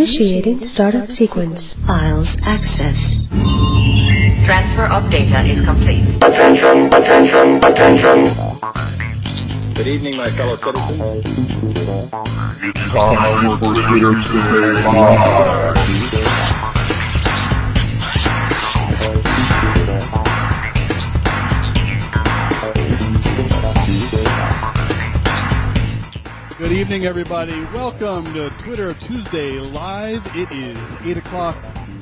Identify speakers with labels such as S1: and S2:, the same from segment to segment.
S1: Initiating startup sequence. Files accessed.
S2: Transfer of data is complete.
S3: Attention. Good evening, my fellow citizens.
S4: It's time for Twitter Today Live.
S5: Good evening, everybody. Welcome to Twitter Tuesday Live. It is 8 o'clock,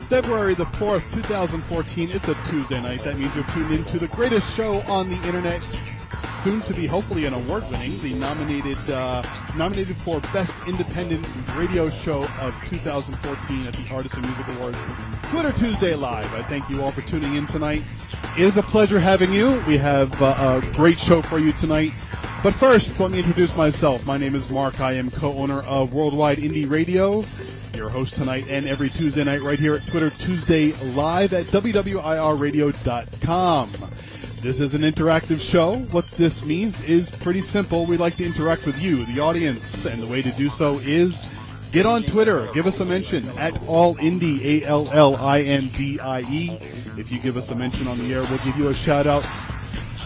S5: February the 4th, 2014. It's a Tuesday night. That means you're tuned in to the greatest show on the internet, soon to be hopefully an award-winning, the nominated for Best Independent Radio Show of 2014 at the Artists and Music Awards, Twitter Tuesday Live. I thank you all for tuning in tonight. It is a pleasure having you. We have a great show for you tonight. But first, let me introduce myself. My name is Mark. I am co-owner of Worldwide Indie Radio, your host tonight and every Tuesday night right here at Twitter Tuesday Live at wwirradio.com. This is an interactive show. What this means is pretty simple. We like to interact with you, the audience, and the way to do so is get on Twitter. Give us a mention at AllIndie, ALLINDIE. If you give us a mention on the air, we'll give you a shout-out.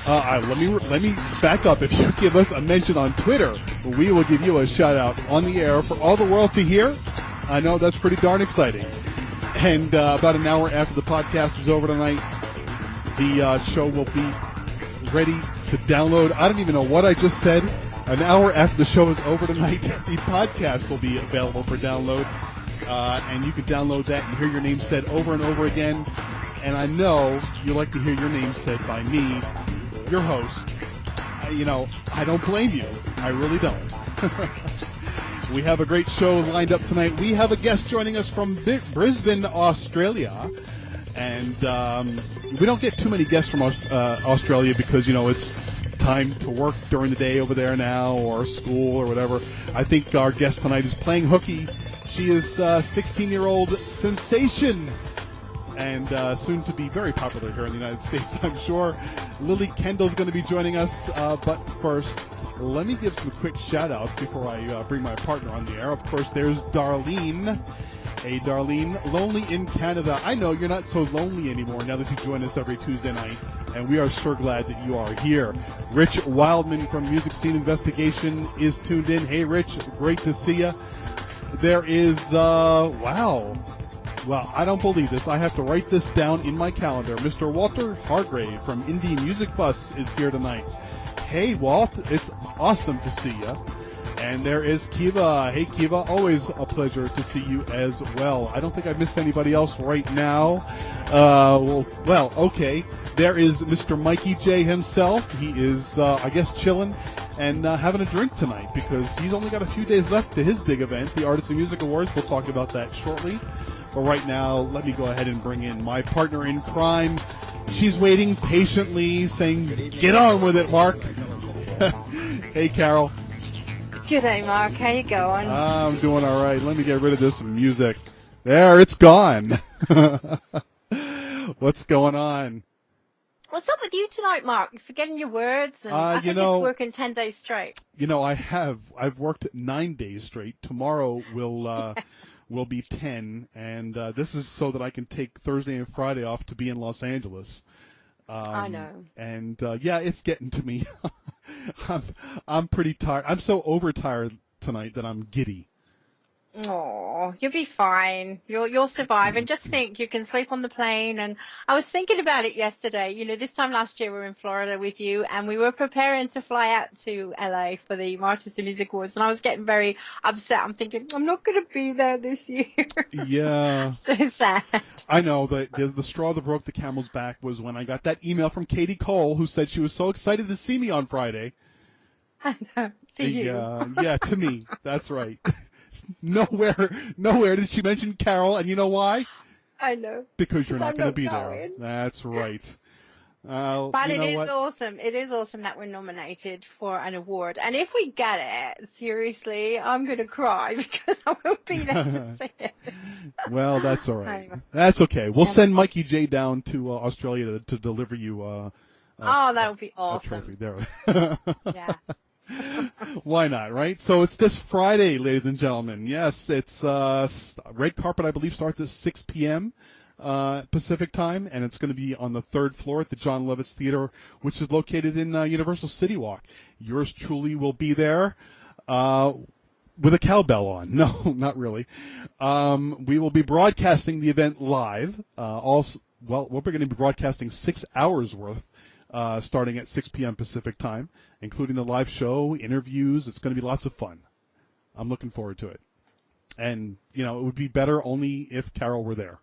S5: Let me back up. If you give us a mention on Twitter, we will give you a shout-out on the air for all the world to hear. I know that's pretty darn exciting. And about an hour after the podcast is over tonight, the show will be ready to download. I don't even know what I just said. An hour after the show is over tonight, the podcast will be available for download. And you can download that and hear your name said over and over again. And I know you like to hear your name said by me, your host. I don't blame you. I really don't. We have a great show lined up tonight. We have a guest joining us from Brisbane, Australia. And we don't get too many guests from Australia because, it's time to work during the day over there now, or school or whatever. I think our guest tonight is playing hooky. She is 16-year-old sensation, and soon to be very popular here in the United States, I'm sure. Lili Kendall is going to be joining us, but first, let me give some quick shout-outs before I bring my partner on the air. Of course, there's Darlene. Hey, Darlene, lonely in Canada. I know you're not so lonely anymore now that you join us every Tuesday night, and we are sure glad that you are here. Rich Wildman from Music Scene Investigation is tuned in. Hey, Rich, great to see you. There is, wow. Well, I don't believe this. I have to write this down in my calendar. Mr. Walter Hargrave from Indie Music Bus is here tonight. Hey, Walt, it's awesome to see you. And there is Kiva. Hey, Kiva, always a pleasure to see you as well. I don't think I've missed anybody else right now. Well, okay. There is Mr. Mikey J himself. He is, I guess, chilling and having a drink tonight because he's only got a few days left to his big event, the Artists and Music Awards. We'll talk about that shortly. But right now, let me go ahead and bring in my partner in crime. She's waiting patiently, saying, get on with it, Mark. Hey, Carol.
S6: G'day, Mark. How you going?
S5: I'm doing all right. Let me get rid of this music. There, it's gone. What's going on?
S6: What's up with you tonight, Mark? You're forgetting your words, and I think it's working 10 days straight.
S5: I've worked 9 days straight. Tomorrow will be 10, and this is so that I can take Thursday and Friday off to be in Los Angeles.
S6: I know.
S5: And yeah, it's getting to me. I'm pretty tired. I'm so overtired tonight that I'm giddy.
S6: Oh, you'll be fine. You'll survive. And just think, you can sleep on the plane. And I was thinking about it yesterday. This time last year we were in Florida with you, and we were preparing to fly out to LA for the Artists and Music Awards. And I was getting very upset. I'm thinking, I'm not going to be there this year.
S5: Yeah.
S6: So sad.
S5: I know. The straw that broke the camel's back was when I got that email from Katie Cole, who said she was so excited to see me on Friday.
S6: I know. See you.
S5: Yeah, to me. That's right. Nowhere did she mention Carol, and you know why?
S6: I know.
S5: Because you're not going to be there. That's right.
S6: But it is awesome. It is awesome that we're nominated for an award. And if we get it, seriously, I'm going to cry because I won't be there to see it.
S5: Well, that's all right. That's okay. We'll send Mikey J down to Australia to deliver you
S6: that would be awesome.
S5: A trophy there.
S6: Yes.
S5: Why not, right? So it's this Friday, ladies and gentlemen. Yes, it's red carpet, I believe, starts at 6 p.m. Pacific time, and it's going to be on the third floor at the John Lovitz Theater, which is located in Universal City Walk. Yours truly will be there with a cowbell on. No, not really. We will be broadcasting the event live. We're going to be broadcasting 6 hours worth. Starting at 6 p.m. Pacific time, including the live show, interviews. It's going to be lots of fun. I'm looking forward to it. And, it would be better only if Carol were there.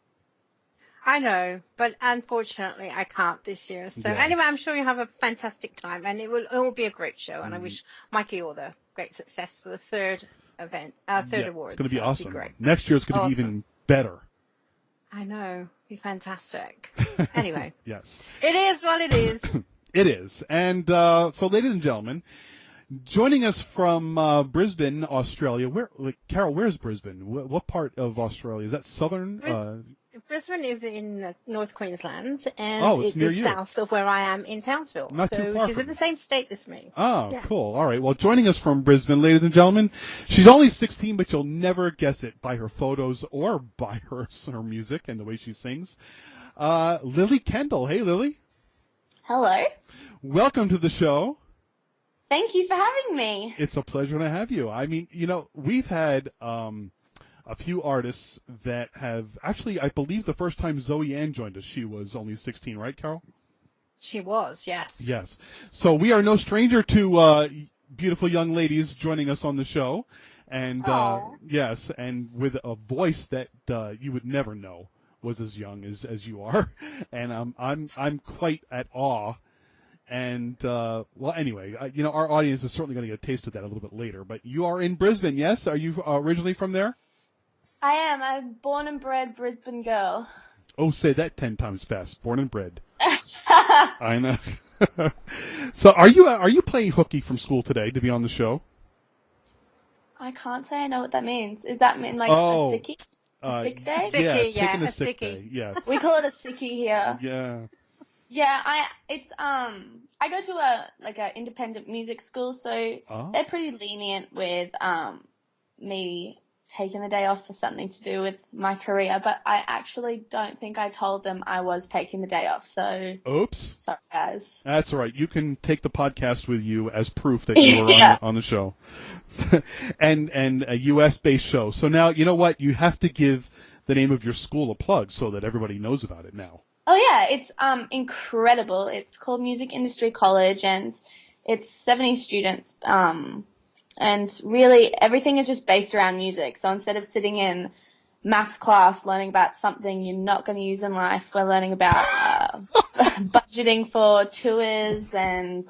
S6: I know, but unfortunately I can't this year. So Anyway, I'm sure you'll have a fantastic time, and it will be a great show. And I wish Mikey all the great success for the third event, third awards.
S5: It's going to be awesome.
S6: Be great.
S5: Next year it's going to be even better.
S6: I know. Be fantastic. Anyway.
S5: Yes.
S6: It is what it is.
S5: It is. And so, ladies and gentlemen, joining us from Brisbane, Australia. Carol, where's Brisbane? What part of Australia? Is that southern?
S6: Brisbane is in North Queensland, and
S5: it's near you.
S6: South of where I am in Townsville.
S5: Not too far
S6: she's in the same state as me.
S5: Oh,
S6: yes.
S5: Cool. All right. Well, joining us from Brisbane, ladies and gentlemen, she's only 16, but you'll never guess it by her photos or by her music and the way she sings. Lili Kendall. Hey, Lili.
S7: Hello.
S5: Welcome to the show.
S7: Thank you for having me.
S5: It's a pleasure to have you. I mean, we've had a few artists that have actually, I believe the first time Zoe Ann joined us, she was only 16, right, Carol?
S6: She was, yes.
S5: Yes. So we are no stranger to beautiful young ladies joining us on the show. And yes, and with a voice that you would never know was as young as you are. And I'm quite at awe. And, well, anyway, our audience is certainly going to get a taste of that a little bit later. But you are in Brisbane, yes? Are you originally from there?
S7: I am. I'm a born and bred Brisbane girl.
S5: Oh, say that 10 times fast. Born and bred. I know. So are you playing hooky from school today to be on the show?
S7: I can't say I know what that means. Is that mean like a sickie? A sick day?
S6: Sickie,
S5: yeah, taking a
S6: sick
S5: day.
S6: day.
S5: Yes.
S7: We call it a sickie here.
S5: Yeah.
S7: Yeah, I go to a independent music school, so they're pretty lenient with me taking the day off for something to do with my career, but I actually don't think I told them I was taking the day off, so...
S5: Oops.
S7: Sorry, guys.
S5: That's all right. You can take the podcast with you as proof that you were on the show. and a U.S.-based show. So now, you know what? You have to give the name of your school a plug so that everybody knows about it now.
S7: Oh, yeah. It's incredible. It's called Music Industry College, and it's 70 students. And really, everything is just based around music. So instead of sitting in maths class learning about something you're not going to use in life, we're learning about budgeting for tours and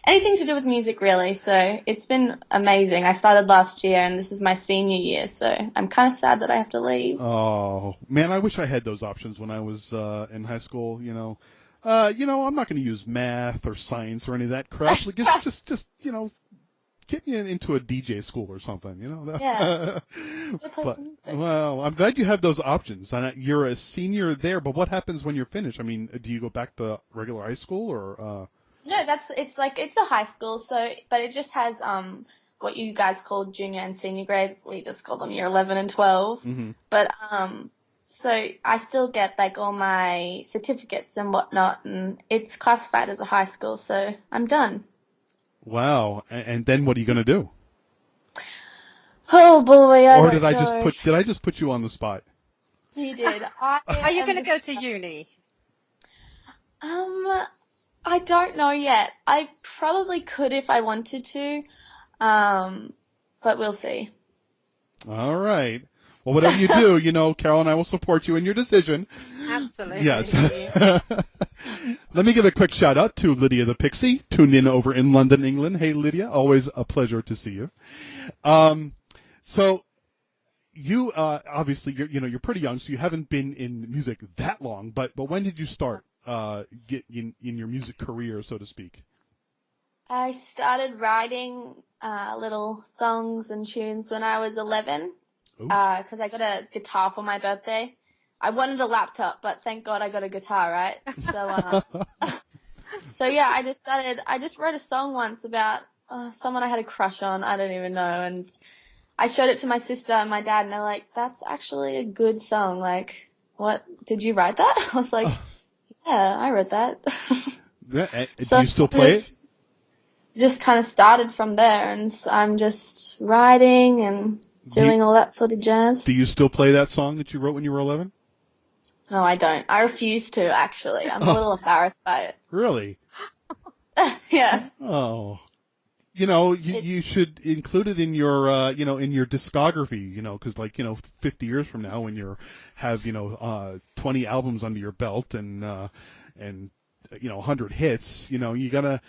S7: anything to do with music, really. So it's been amazing. I started last year, and this is my senior year, so I'm kind of sad that I have to leave.
S5: Oh, man, I wish I had those options when I was in high school, I'm not going to use math or science or any of that crap. Like, just get you into a DJ school or something,
S7: Yeah.
S5: But, well, I'm glad you have those options. And you're a senior there, but what happens when you're finished? I mean, do you go back to regular high school or?
S7: No, it's a high school, but it just has what you guys call junior and senior grade. We just call them year 11 and 12.
S5: Mm-hmm.
S7: But so I still get like all my certificates and whatnot, and it's classified as a high school, so I'm done.
S5: Wow. And then what are you going to do?
S7: Oh boy!
S5: Or did I just put you on the spot?
S7: You did.
S6: Are you going to go to uni?
S7: I don't know yet. I probably could if I wanted to, but we'll see.
S5: All right. Well, whatever you do, Carol and I will support you in your decision.
S6: Absolutely.
S5: Yes. Let me give a quick shout out to Lydia the Pixie, tuned in over in London, England. Hey, Lydia, always a pleasure to see you. So you obviously you're pretty young, so you haven't been in music that long. But when did you start get in your music career, so to speak?
S7: I started writing little songs and tunes when I was 11 because I got a guitar for my birthday. I wanted a laptop, but thank God I got a guitar, right? So, so yeah, I just wrote a song once about someone I had a crush on. I don't even know. And I showed it to my sister and my dad, and they're like, "That's actually a good song. Like, what? Did you write that?" I was like, "Yeah, I wrote that."
S5: Do
S7: So
S5: you still play it?
S7: Just kind of started from there, and I'm just writing and doing all that sort of jazz.
S5: Do you still play that song that you wrote when you were 11?
S7: No, I don't. I refuse to, actually. I'm a little embarrassed by it.
S5: Really?
S7: Yes.
S5: Oh. You should include it in your, in your discography, because 50 years from now when you have, 20 albums under your belt and 100 hits, you gotta,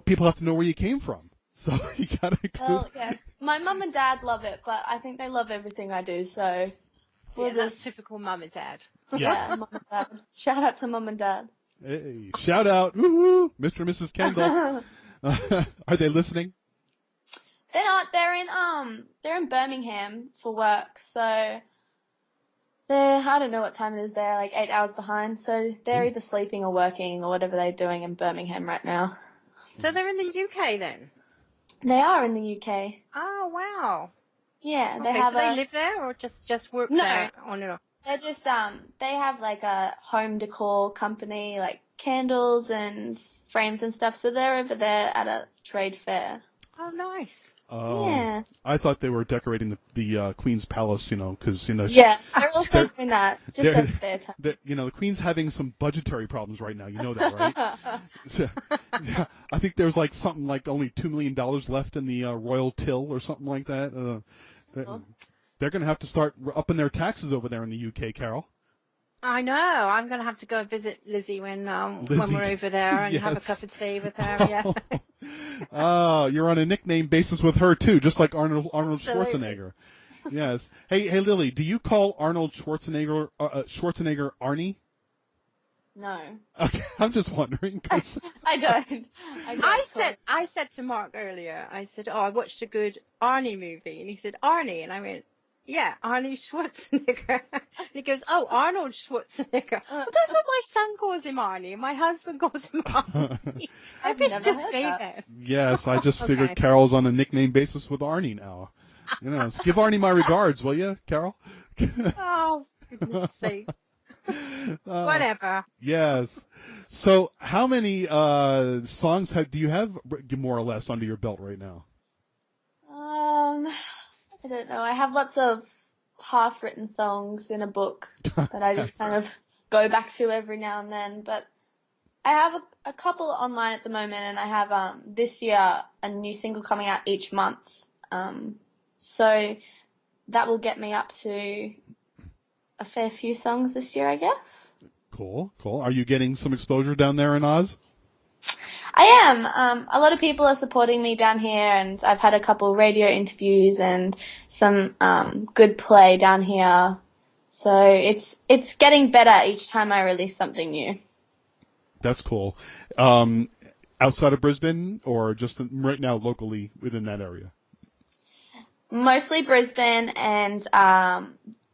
S5: people have to know where you came from. So you gotta include.
S7: Well, yes. My mum and dad love it, but I think they love everything I do, so.
S6: That's typical mum and dad.
S7: Yeah, mum and dad. Shout out to mum and dad.
S5: Hey, shout out, woo-hoo, Mr. and Mrs. Kendall. Are they listening?
S7: They're not. They're in Birmingham for work, so I don't know what time it is there, like 8 hours behind. So they're either sleeping or working or whatever they're doing in Birmingham right now.
S6: So they're in the UK then?
S7: They are in the UK.
S6: Oh wow.
S7: Yeah, they
S6: okay,
S7: have.
S6: So they live there or just work there on and off?
S7: They're just they have like a home decor company, like candles and frames and stuff. So they're over there at a trade fair.
S6: Oh, nice.
S7: Yeah.
S5: I thought they were decorating the Queen's Palace, because
S7: Yeah, they're also doing that just at spare time.
S5: The Queen's having some budgetary problems right now. You know that, right? So, yeah, I think there's like something like only $2 million left in the royal till or something like that. They're going to have to start upping their taxes over there in the UK, Carol.
S6: I know. I'm going to have to go visit Lizzie when we're over there and
S5: yes.
S6: have a cup of tea with her. Yeah.
S5: Oh, you're on a nickname basis with her too, just like Arnold
S6: Absolutely.
S5: Schwarzenegger. Yes. Hey, Lily, do you call Arnold Schwarzenegger Arnie?
S7: No.
S5: Okay, I'm just wondering.
S7: I don't.
S6: I said to Mark earlier, I said, "Oh, I watched a good Arnie movie," and he said, "Arnie," and I went, "Yeah, Arnie Schwarzenegger." And he goes, "Oh, Arnold Schwarzenegger." Well, that's what my son calls him, Arnie, and my husband calls him Arnie. Maybe it's just me then.
S5: Yes, I just figured Carol's on a nickname basis with Arnie now. So give Arnie my regards, will you, Carol?
S6: Oh, goodness sake. Whatever.
S5: Yes. So how many songs do you have more or less under your belt right now?
S7: I don't know. I have lots of half-written songs in a book that I just kind of go back to every now and then. But I have a couple online at the moment, and I have this year a new single coming out each month. So that will get me up to a fair few songs this year, I guess.
S5: Cool. Are you getting some exposure down there in Oz?
S7: I am. A lot of people are supporting me down here, and I've had a couple radio interviews and some good play down here. So it's getting better each time I release something new. That's
S5: cool. Outside of Brisbane, or just right now locally within that area?
S7: Mostly Brisbane and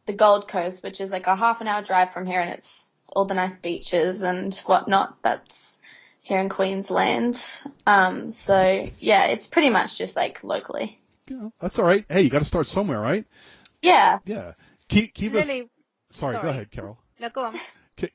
S7: the Gold Coast, which is like a half an hour drive from here, and it's all the nice beaches and whatnot. That's here in Queensland. So yeah, it's pretty much just like locally.
S5: Yeah, that's all right. Hey, you got to start somewhere, right?
S7: Yeah.
S5: Yeah. Kiva.
S6: Lily,
S5: sorry, go ahead, Carol.
S6: No, go on.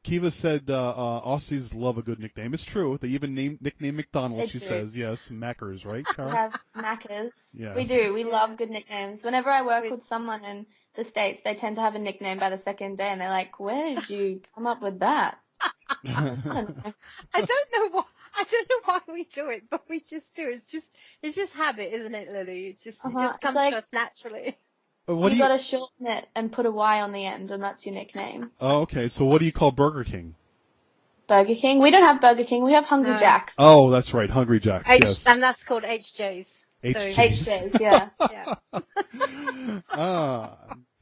S5: Kiva said Aussies love a good nickname. It's true. They even nickname McDonald's, she says. Yes, Maccers, right, Carol?
S7: We have Maccers.
S5: Yes.
S7: We do. We love good nicknames. Whenever I work with someone in the States, they tend to have a nickname by the second day, and they're like, "Where did you come up with that?"
S6: I don't know why we do it, but we just do. It's just habit, isn't it, Lily? It just comes to us naturally.
S7: You got to shorten it and put a Y on the end, and that's your nickname.
S5: Oh, okay. So what do you call Burger King?
S7: Burger King? We don't have Burger King. We have Hungry Jack's.
S5: Oh, that's right. Hungry Jack's, yes.
S6: And that's called HJ's.
S7: HJ's, yeah.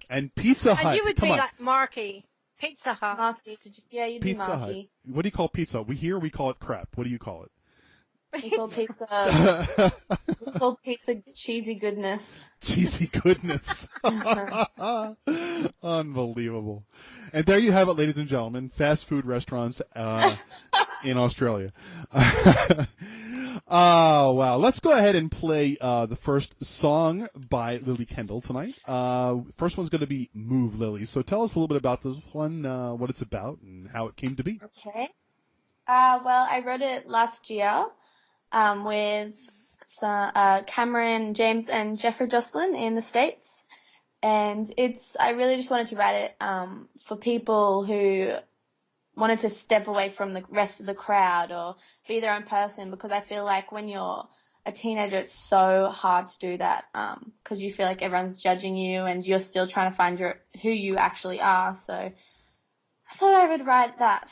S5: And Pizza Hut.
S6: And you would be like Marky. Pizza Hut.
S7: Marky. You'd be
S5: Pizza
S7: Marky.
S5: Hut. What do you call pizza? We call it crap. What do you call it?
S7: We call pizza cheesy goodness.
S5: Cheesy goodness. Unbelievable. And there you have it, ladies and gentlemen. Fast food restaurants in Australia. Oh, wow. Let's go ahead and play the first song by Lili Kendall tonight. First one's going to be Move, Lily. So tell us a little bit about this one, what it's about, and how it came to be.
S7: Okay. Well, I wrote it last year with Cameron, James, and Jeffrey Jocelyn in the States. And I really just wanted to write it for people who wanted to step away from the rest of the crowd or be their own person, because I feel like when you're a teenager, it's so hard to do that because you feel like everyone's judging you and you're still trying to find who you actually are. So I thought I would write that.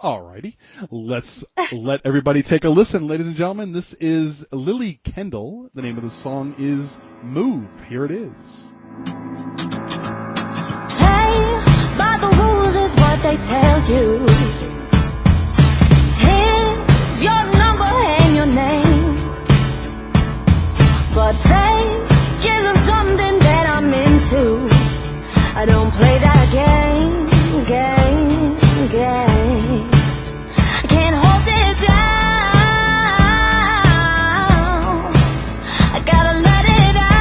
S5: Alrighty. Let's let everybody take a listen, ladies and gentlemen. This is Lili Kendall. The name of the song is Move. Here it is.
S8: Play by the rules is what they tell you. Here's your number and your name. But fame isn't something that I'm into. I don't play that game. I can't hold it down. I gotta let it out.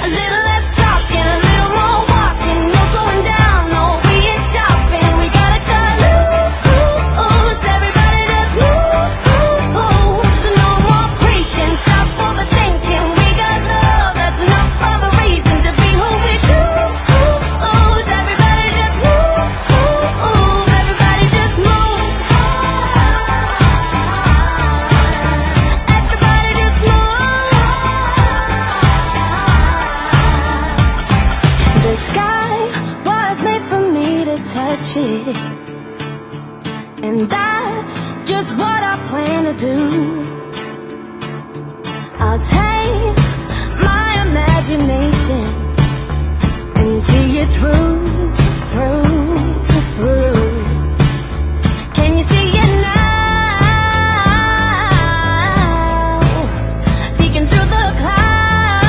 S8: A little less talking, a little more walking. No slowing down, no we ain't stopping. We gotta cut loose. Everybody just move. So no more preaching, stop overthinking. We got love, that's enough of a reason to be who we choose. Everybody just move. Everybody just move. Everybody just move. The sky was made for me to touch it, and that's just what I plan to do. I'll take my imagination and see it through. Can you see it now? Peeking through the clouds.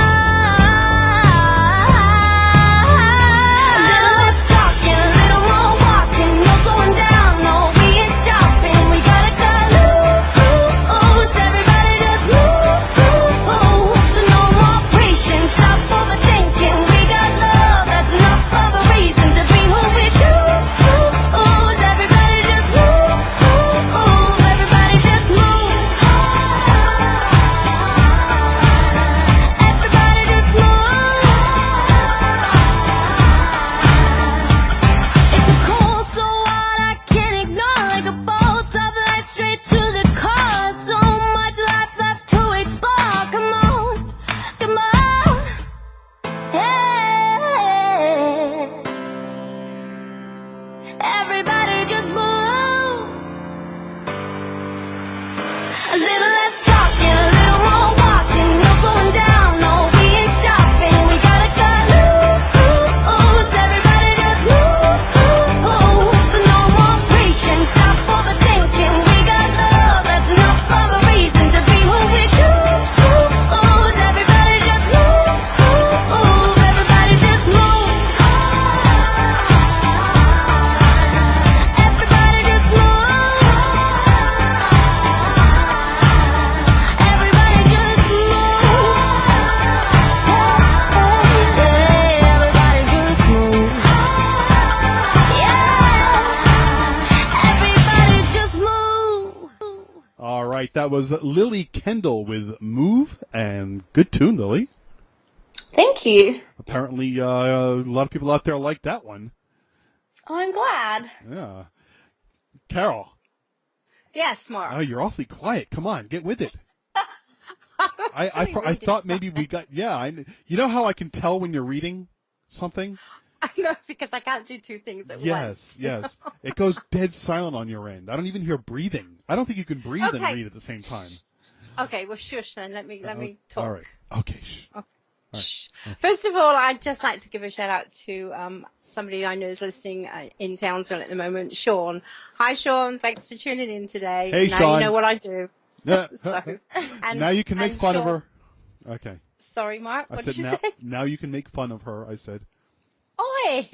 S8: A little less talking, a little more walking. No slowing down, no we ain't stopping. We gotta cut loose. Everybody just move. So no more preaching, stop overthinking. We got love, that's enough of a reason to be who we choose. Everybody just move. Everybody just move. Everybody just move. It's a cold so hot I can't ignore, like a bolt of light straight to the core. So much life left to explore. Come on, come on. Hey. Everybody just move. A little less talking, a little more walking. No slowing down, no we ain't stopping. We gotta cut loose. Everybody just move. So no more preaching, stop overthinking. We got love, that's enough of a reason to be who we choose. Everybody just move. Everybody just move. Everybody just move. Everybody just move. Yeah. Everybody just move.
S5: All right. That was Lili Kendall with Move, and good tune, Lily.
S7: Thank you.
S5: Apparently, a lot of people out there like that one.
S7: Oh, I'm glad.
S5: Yeah. Carol.
S6: Yes, Mark.
S5: Oh, you're awfully quiet. Come on, get with it. I thought maybe we got, you know how I can tell when you're reading something?
S6: I know, because I can't do two things at once.
S5: Yes. It goes dead silent on your end. I don't even hear breathing. I don't think you can breathe and
S6: Okay.
S5: read at the same time.
S6: Okay, well, shush then. Let me talk.
S5: All right. Okay. Shh.
S6: Shh. First of all, I'd just like to give a shout out to somebody I know is listening in Townsville at the moment, Sean. Hi, Sean. Thanks for tuning in today.
S5: Hey,
S6: now
S5: Sean.
S6: you know what I do.
S5: Yeah.
S6: And,
S5: Now you can make fun of
S6: Sean,
S5: her. Okay.
S6: Sorry, Mark.
S5: I
S6: What
S5: said
S6: did you
S5: now.
S6: say?
S5: Now you can make fun of her. I said.
S6: Oi!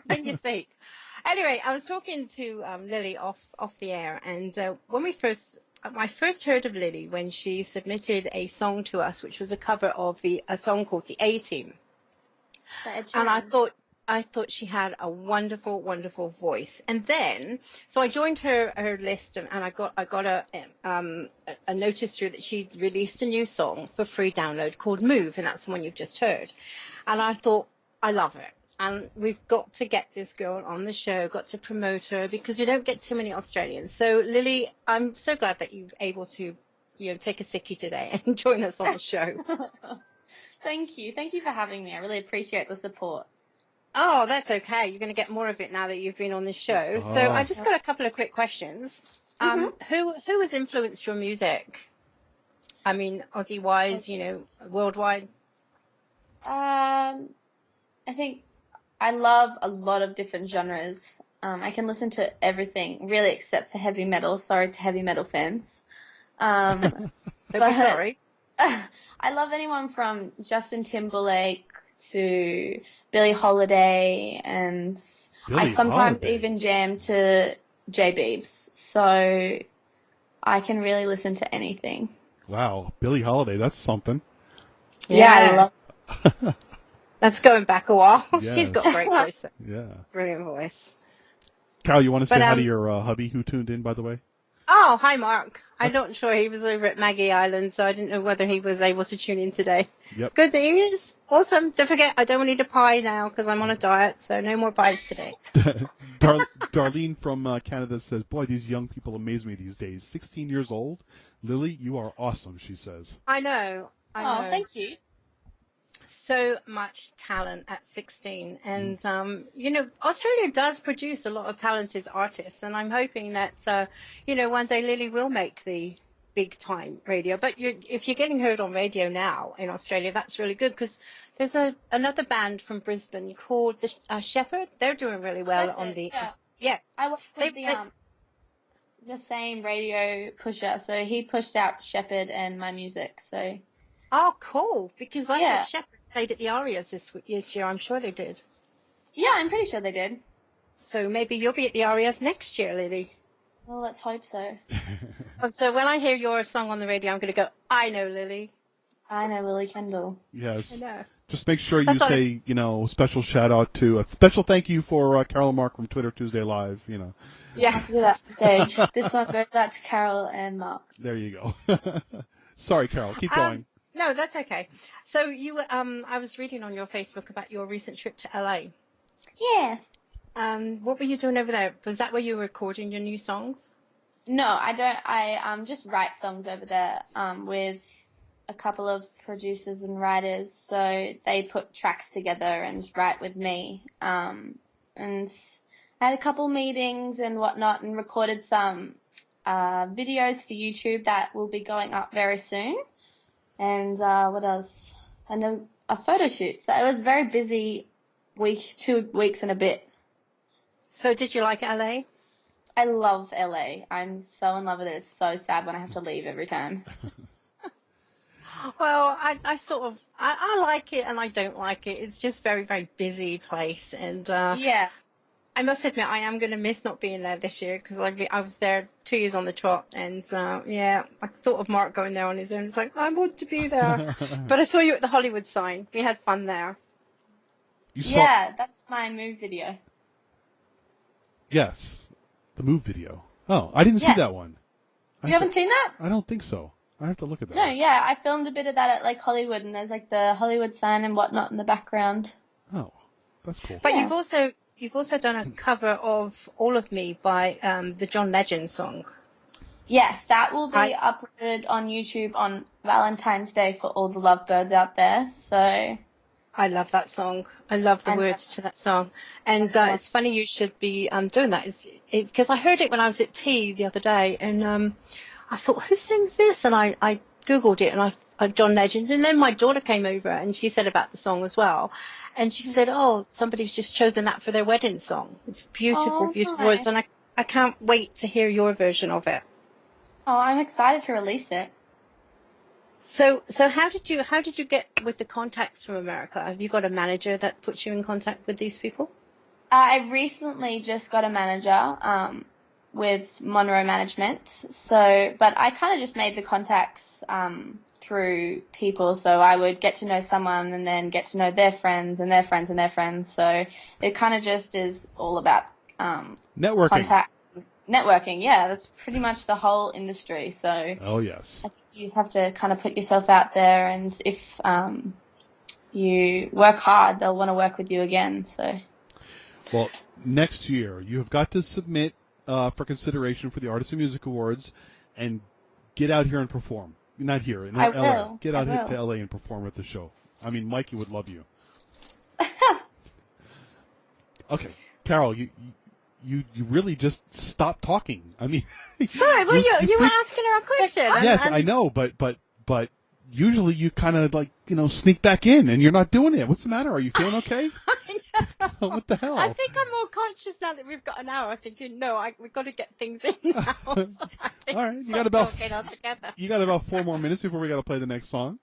S6: And you see. Anyway, I was talking to Lily off the air, and when I first heard of Lily when she submitted a song to us, which was a cover of a song called "The A Team," and I thought she had a wonderful, wonderful voice. And then, so I joined her list, and I got a notice through that she released a new song for free download called "Move," and that's the one you've just heard. And I thought, I love it. And we've got to get this girl on the show, got to promote her, because we don't get too many Australians. So, Lily, I'm so glad that you're able to, take a sickie today and join us on the show.
S7: Thank you. Thank you for having me. I really appreciate the support.
S6: Oh, that's okay. You're going to get more of it now that you've been on the show.
S5: Oh.
S6: So I just got a couple of quick questions. Who has influenced your music? I mean, Aussie-wise, worldwide.
S7: I think I love a lot of different genres. I can listen to everything, really, except for heavy metal. Sorry to heavy metal fans.
S6: Don't be sorry.
S7: I love anyone from Justin Timberlake to Billie Holiday, and I sometimes even jam to J Beebs. So I can really listen to anything.
S5: Wow, Billie Holiday, that's something.
S6: Yeah, I love. That's going back a while.
S5: Yeah.
S6: She's got a great voice.
S5: Yeah.
S6: Brilliant voice.
S5: Carol, you want to say hi to your hubby who tuned in, by the way?
S6: Oh, hi, Mark. I'm not sure he was over at Maggie Island, so I didn't know whether he was able to tune in today.
S5: Yep.
S6: Good that he is. Awesome. Don't forget, I don't need a pie now because I'm on a diet, so no more pies today.
S5: Darlene from Canada says, boy, these young people amaze me these days. 16 years old. Lily, you are awesome, she says.
S6: I know.
S7: Oh, thank you.
S6: So much talent at 16. And, Australia does produce a lot of talented artists. And I'm hoping that, one day Lily will make the big time radio. But if you're getting heard on radio now in Australia, that's really good, because there's another band from Brisbane called the Shepherd. They're doing really well on the... Yeah.
S7: I work with the same radio pusher. So he pushed out Shepherd and my music. So...
S6: Oh, cool. Because I thought Shepherd played at the Arias this year. I'm sure they did.
S7: Yeah, I'm pretty sure they did.
S6: So maybe you'll be at the Arias next year, Lily.
S7: Well, let's hope so.
S6: So when I hear your song on the radio, I'm going to go, I know Lily.
S7: I know Lili Kendall.
S5: Yes.
S6: I know.
S5: Just make sure you say, special shout out to, a special thank you for Carol and Mark from Twitter Tuesday Live,
S6: Yeah.
S7: This one goes out to Carol and Mark.
S5: There you go. Sorry, Carol. Keep going.
S6: No, that's okay. So you, I was reading on your Facebook about your recent trip to LA.
S7: Yes.
S6: What were you doing over there? Was that where you were recording your new songs?
S7: No, I don't. I just write songs over there with a couple of producers and writers. So they put tracks together and write with me. And I had a couple meetings and whatnot, and recorded some videos for YouTube that will be going up very soon. And what else? And a photo shoot. So it was a very busy 2 weeks and a bit.
S6: So did you like LA?
S7: I love LA. I'm so in love with it. It's so sad when I have to leave every time.
S6: Well, I like it and I don't like it. It's just very, very busy place. And
S7: yeah.
S6: I must admit, I am going to miss not being there this year, because I was there 2 years on the trot, and I thought of Mark going there on his own. It's like, I want to be there. But I saw you at the Hollywood sign. We had fun there.
S7: Yeah, that's my Move video.
S5: Yes, the Move video. Oh, I didn't see that one.
S7: You haven't seen that?
S5: I don't think so. I have to look at that.
S7: No, yeah, I filmed a bit of that at Hollywood, and there's the Hollywood sign and whatnot in the background.
S5: Oh, that's cool.
S6: But You've also done a cover of All of Me by the John Legend song.
S7: Yes, that will be uploaded on YouTube on Valentine's Day for all the lovebirds out there. So
S6: I love that song. I love the words to that song. And it's funny you should be doing that. Because I heard it when I was at tea the other day, and I thought, who sings this? And I Googled it, and I John Legend. And then my daughter came over, and she said about the song as well. And she said, oh, somebody's just chosen that for their wedding song. It's beautiful, beautiful words. And I can't wait to hear your version of it.
S7: Oh, I'm excited to release it.
S6: So how did you get with the contacts from America? Have you got a manager that puts you in contact with these people?
S7: I recently just got a manager with Monroe Management. So, but I kind of just made the contacts through people. So I would get to know someone and then get to know their friends and their friends and their friends. So it kind of just is all about
S5: Networking.
S7: contact. Networking, yeah, that's pretty much the whole industry. So
S5: Oh, yes.
S7: I think you have to kind of put yourself out there, and if you work hard, they'll want to work with you again. So,
S5: Well, next year, you have got to submit for consideration for the Artists in Music Awards and get out here and perform. Not here, in
S7: I
S5: LA.
S7: will.
S5: Get out
S7: I
S5: here
S7: will.
S5: to LA and perform at the show. I mean, Mikey would love you. Okay, Carol, you really just stopped talking. I mean,
S6: Sorry, well, you were asking her a question.
S5: yes, I know, but usually you kind of like, sneak back in, and you're not doing it. What's the matter? Are you feeling okay? What the hell?
S6: I think I'm more conscious now that we've got an hour. Thinking, we've got to get things in now. So
S5: All right, you got about
S6: talking altogether.
S5: 4 more minutes before we got to play the next song.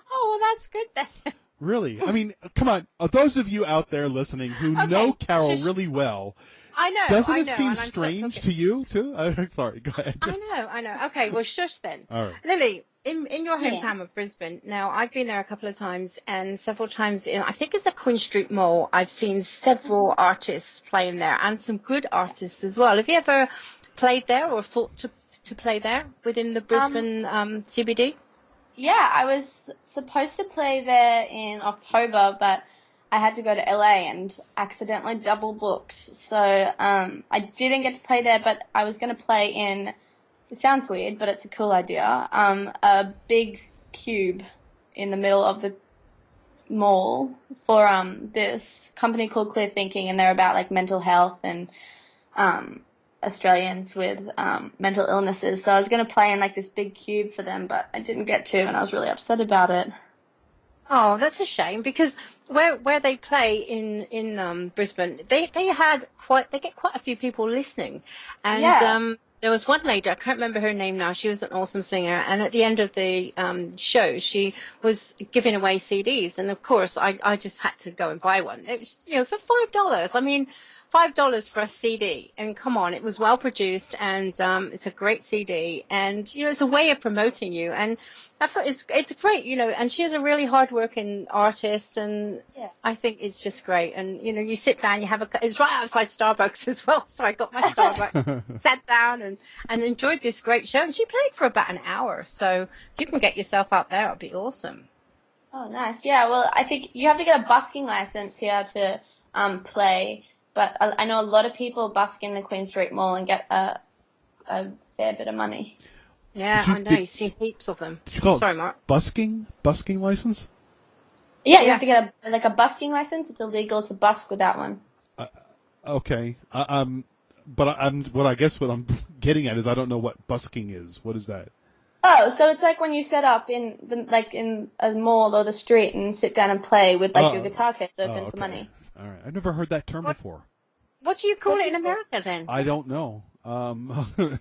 S6: Oh, well, that's good then.
S5: Really? I mean, come on. Those of you out there listening who know Carol really well,
S6: I know.
S5: doesn't
S6: I
S5: it
S6: know,
S5: seem
S6: and I'm
S5: strange to you too? Sorry, go ahead.
S6: I know. Okay, well, shush then.
S5: All right.
S6: Lily, in your hometown of Brisbane, now I've been there a couple of times, and several times I think it's the Queen Street Mall, I've seen several artists playing there, and some good artists as well. Have you ever played there or thought to play there within the Brisbane CBD?
S7: Yeah, I was supposed to play there in October, but I had to go to LA and accidentally double booked. So I didn't get to play there, but I was going to play in, it sounds weird, but it's a cool idea, a big cube in the middle of the mall for this company called Clear Thinking, and they're about like mental health and Australians with mental illnesses. So I was going to play in like this big cube for them, but I didn't get to, and I was really upset about it.
S6: Oh, that's a shame, because where they play in Brisbane, they get quite a few people listening, and there was one lady, I can't remember her name now. She was an awesome singer, and at the end of the show, she was giving away CDs, and of course, I just had to go and buy one. It was for $5. I mean, $5 for a CD, and come on, it was well produced, and it's a great CD, and it's a way of promoting you, and I thought it's great, and she is a really hardworking artist, and I think it's just great. And you sit down, you have it's right outside Starbucks as well, so I got my Starbucks, sat down and enjoyed this great show, and she played for about an hour, so if you can get yourself out there, it'll be awesome.
S7: Oh, nice. Yeah, well, I think you have to get a busking license here to play. But I know a lot of people busk in the Queen Street Mall and get a fair bit of money.
S6: Yeah, I know. You've seen heaps of them. Sorry, Mark.
S5: Busking license?
S7: Yeah, you have to get a busking license. It's illegal to busk without one.
S5: Okay. But I guess what I'm getting at is I don't know what busking is. What is that?
S7: Oh, so it's like when you set up in a mall or the street and sit down and play with your guitar case open for money.
S5: All right. I've never heard that term before.
S6: What do you call it in America then?
S5: I don't know.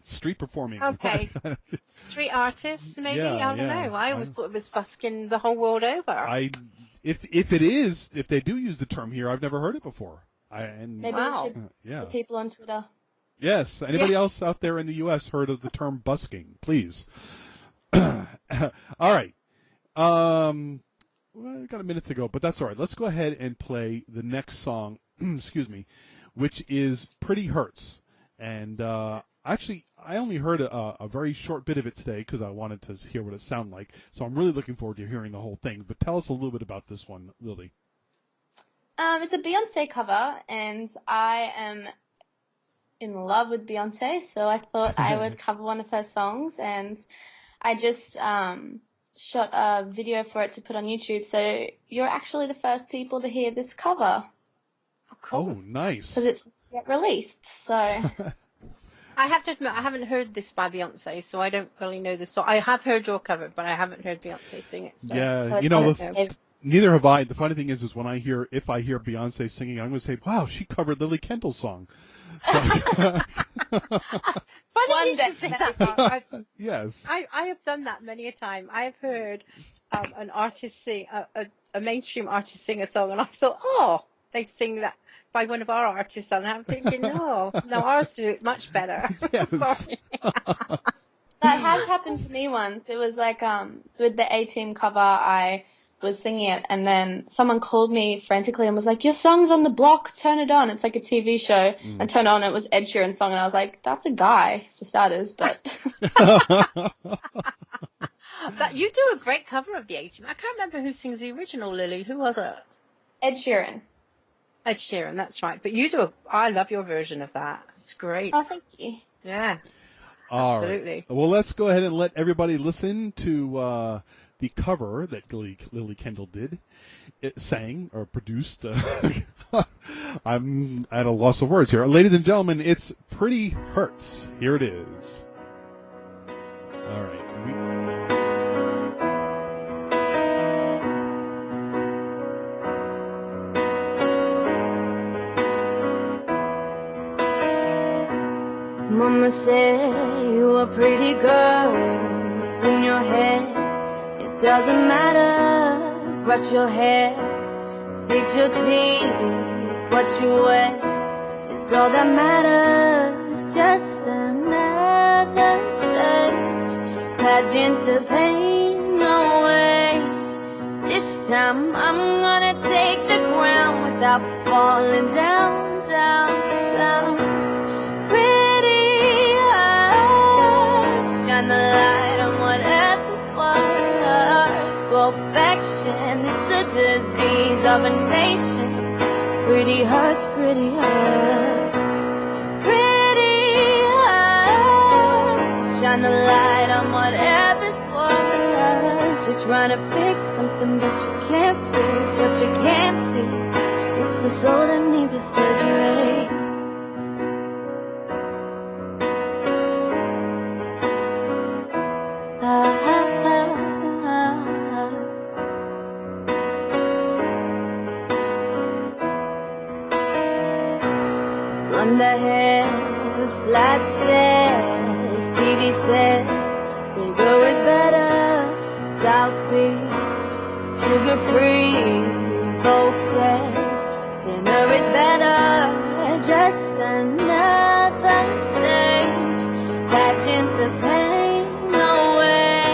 S5: Street performing.
S6: Okay. Street artists, maybe?
S5: Yeah,
S6: I don't know. I always thought it was busking the whole world over.
S5: If they do use the term here, I've never heard it bore.
S7: Maybe we should the people on Twitter.
S5: Yes. Anybody else out there in the U.S. heard of the term busking? Please. All right. Well, we've got a minute to go, but that's all right. Let's go ahead and play the next song, excuse me, which is Pretty Hurts. And actually, I only heard a very short bit of it today because I wanted to hear what it sounded like. So I'm really looking forward to hearing the whole thing. But tell us a little bit about this one, Lily.
S7: It's a Beyonce cover, and I am in love with Beyonce, so I thought I would cover one of her songs, and I just shot a video for it to put on YouTube, so you're actually the first people to hear this cover.
S6: Oh, cool.
S5: Oh, nice.
S7: Because it's yet released, so...
S6: I have to admit, I haven't heard this by Beyonce, so I don't really know the song. I have heard your cover, but I haven't heard Beyonce sing it. So.
S5: Yeah, neither have I. The funny thing is when if I hear Beyonce singing, I'm going to say, wow, she covered Lili Kendall's song. So,
S6: funny you should say that.
S5: Yes.
S6: I have done that many a time. I have heard an artist sing, a mainstream artist sing a song, and I thought, oh, they sing that by one of our artists, and I'm thinking, no, ours do it much better.
S5: Yes.
S6: Sorry.
S7: That has happened to me once. It was like with the A-Team cover, I was singing it, and then someone called me frantically and was like, "Your song's on the block, turn it on." It's like a TV show. I turned on, it was Ed Sheeran's song, and I was like, "That's a guy, for starters," but...
S6: But you do a great cover of the A-Team. I can't remember who sings the original, Lily. Who was it?
S7: Ed Sheeran.
S6: Ed Sheeran, that's right. But you do I love your version of that. It's great.
S7: Oh, thank you.
S6: Yeah.
S5: All
S6: Absolutely.
S5: right. Well, let's go ahead and let everybody listen to the cover that Lili Kendall did. It sang or produced. I'm at a loss of words here. Ladies and gentlemen, it's Pretty Hurts. Here it is. All right.
S8: Mama said you were a pretty girl. What's in your head? It doesn't matter. Brush your hair, fix your teeth. What you wear is all that matters. Just another stage. Pageant the pain away. This time I'm gonna take the crown without falling down, down, down. Shine the light on whatever's worse. Perfection is the disease of a nation. Pretty hurts, pretty hurts. Pretty hurts. Shine the light on whatever's worse. You're trying to fix something but you can't fix what you can't see. It's the soul that needs a surgery. Blonde hair, flat chest, TV says bigger is better. South Beach, sugar free, folks says thinner is better. Just another stage, pageant the pain away.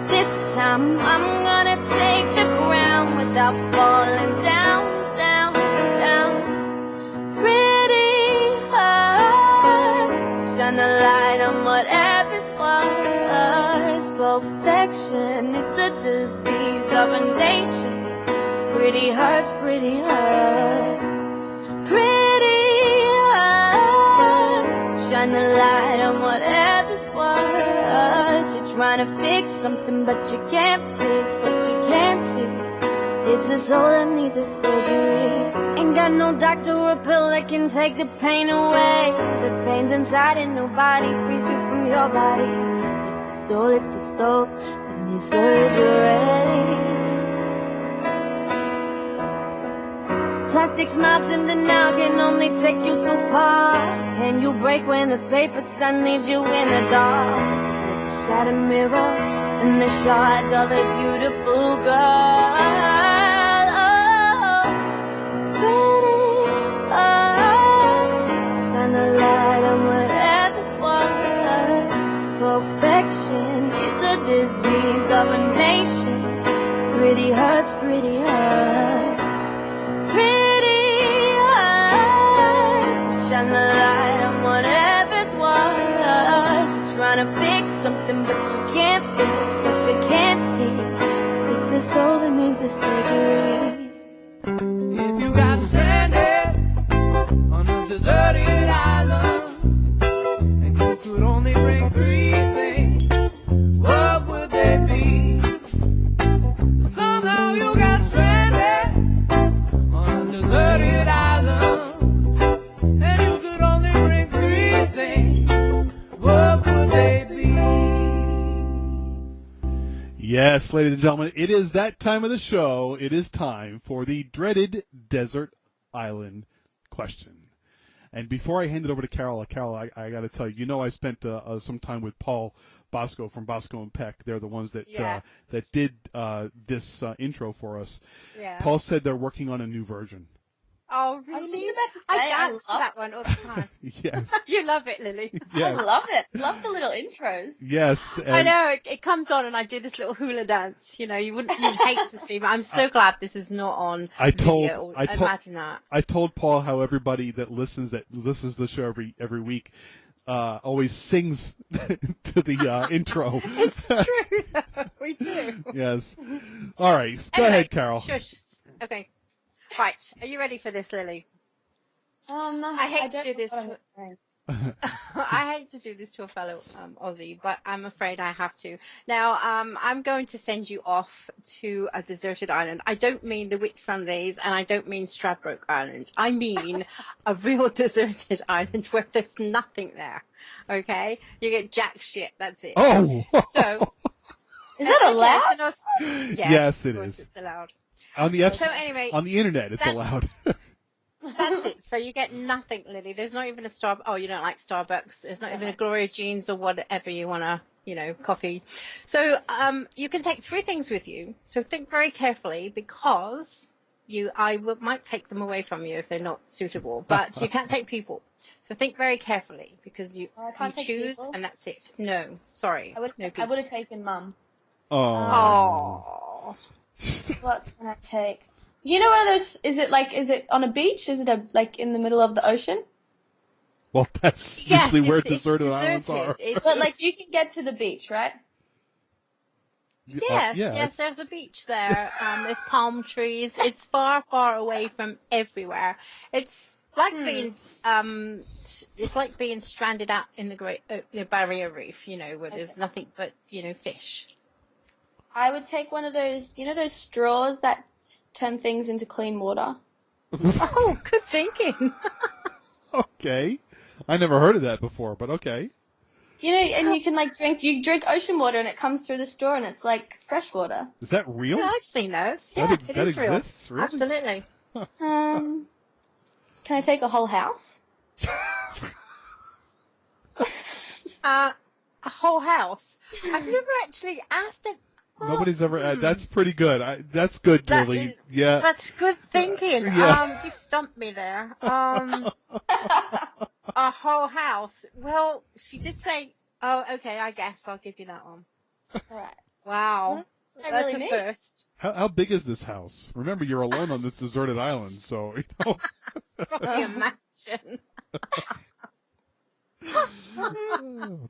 S8: This time I'm gonna take the crown without falling down, down, down. Shine the light on whatever's worse. Perfection is the disease of a nation. Pretty hurts, pretty hurts. Pretty hurts. Shine the light on whatever's worse. You're trying to fix something but you can't fix what you can't see. It's a soul that needs a surgery. Ain't got no doctor or pill that can take the pain away. The pain's inside and nobody frees you from your body. It's the soul that needs surgery. Plastic smiles in denial can only take you so far. And you break when the paper sun leaves you in the dark. With a shattered mirror and the shards of a beautiful girl. Perfection is a disease of a nation. Pretty hurts, pretty hurts. Pretty hurts. Shine the light on whatever's worse. You're trying to fix something but you can't fix what you can't see. It's the soul that needs a surgery.
S9: If you got stranded on a deserted island and you could only bring 3 things, what would they be? Somehow you got stranded on a deserted island and you could only bring 3 things, what would they be?
S5: Yes, ladies and gentlemen, it is that time of the show. It is time for the dreaded desert island question. And before I hand it over to Carol, I got to tell you, I spent some time with Paul Bosco from Bosco and Peck. They're the ones that that did this intro for us.
S6: Yeah.
S5: Paul said they're working on a new version.
S6: Oh,
S7: I was
S6: really?
S7: just about to
S6: I
S7: say, I
S6: dance to
S7: love
S6: that one all the time.
S5: Yes.
S6: You love it, Lily.
S7: I
S5: Yes.
S7: love it. Love the little intros.
S5: Yes.
S6: I
S5: And
S6: know it comes on, and I do this little hula dance. You'd hate to see, but I'm so glad this is not on video. Imagine that.
S5: I told Paul how everybody that listens to the show every week always sings to the intro.
S6: It's true, though. We do.
S5: Yes. All right. Go
S6: Anyway,
S5: ahead, Carol.
S6: Shush. Okay. Right. Are you ready for this, Lily? I hate to do this. I hate to do this to a fellow Aussie, but I'm afraid I have to. Now, I'm going to send you off to a deserted island. I don't mean the Whitsundays, and I don't mean Stradbroke Island. I mean a real deserted island where there's nothing there. Okay? You get jack shit. That's it.
S5: Oh.
S6: So,
S7: Is that allowed?
S5: Yes, it
S6: of course
S5: is.
S6: it's allowed.
S5: On the
S6: So anyway,
S5: on the internet, it's allowed.
S6: that's it. So you get nothing, Lily. There's not even a Oh, you don't like Starbucks. There's not even a Gloria Jeans or whatever you want to, coffee. So you can take 3 things with you. So think very carefully, because might take them away from you if they're not suitable. But you can't take people. So think very carefully, because you choose people? And that's it. No, sorry.
S7: I would have taken Mum.
S6: Oh.
S7: What can I take? You know, one of those. Is it on a beach? Is it like in the middle of the ocean?
S5: Well, that's usually where deserted islands are.
S7: But you can get to the beach, right?
S6: Yes, there's a beach there. There's palm trees. It's far, far away from everywhere. It's like being stranded out in the Great Barrier Reef, where there's nothing but fish.
S7: I would take one of those, those straws that turn things into clean water.
S6: Oh, good thinking.
S5: Okay. I never heard of that before, but okay.
S7: And you can drink ocean water and it comes through the straw and it's like fresh water.
S5: Is that real?
S6: Yeah, I've seen those. Yeah, it is
S5: exists?
S6: Real.
S5: Really?
S6: Absolutely.
S7: Can I take a whole house?
S6: A whole house. I've never actually asked it.
S5: Nobody's ever. That's pretty good. That's good, Lily. Yeah.
S6: That's good thinking.
S5: Yeah.
S6: You stumped me there. A whole house. Well, she did say. Oh, okay. I guess I'll give you that one.
S7: All right.
S6: Wow. That's
S7: really
S6: a first.
S5: How big is this house? Remember, you're alone on this deserted island, so
S6: Probably a mansion.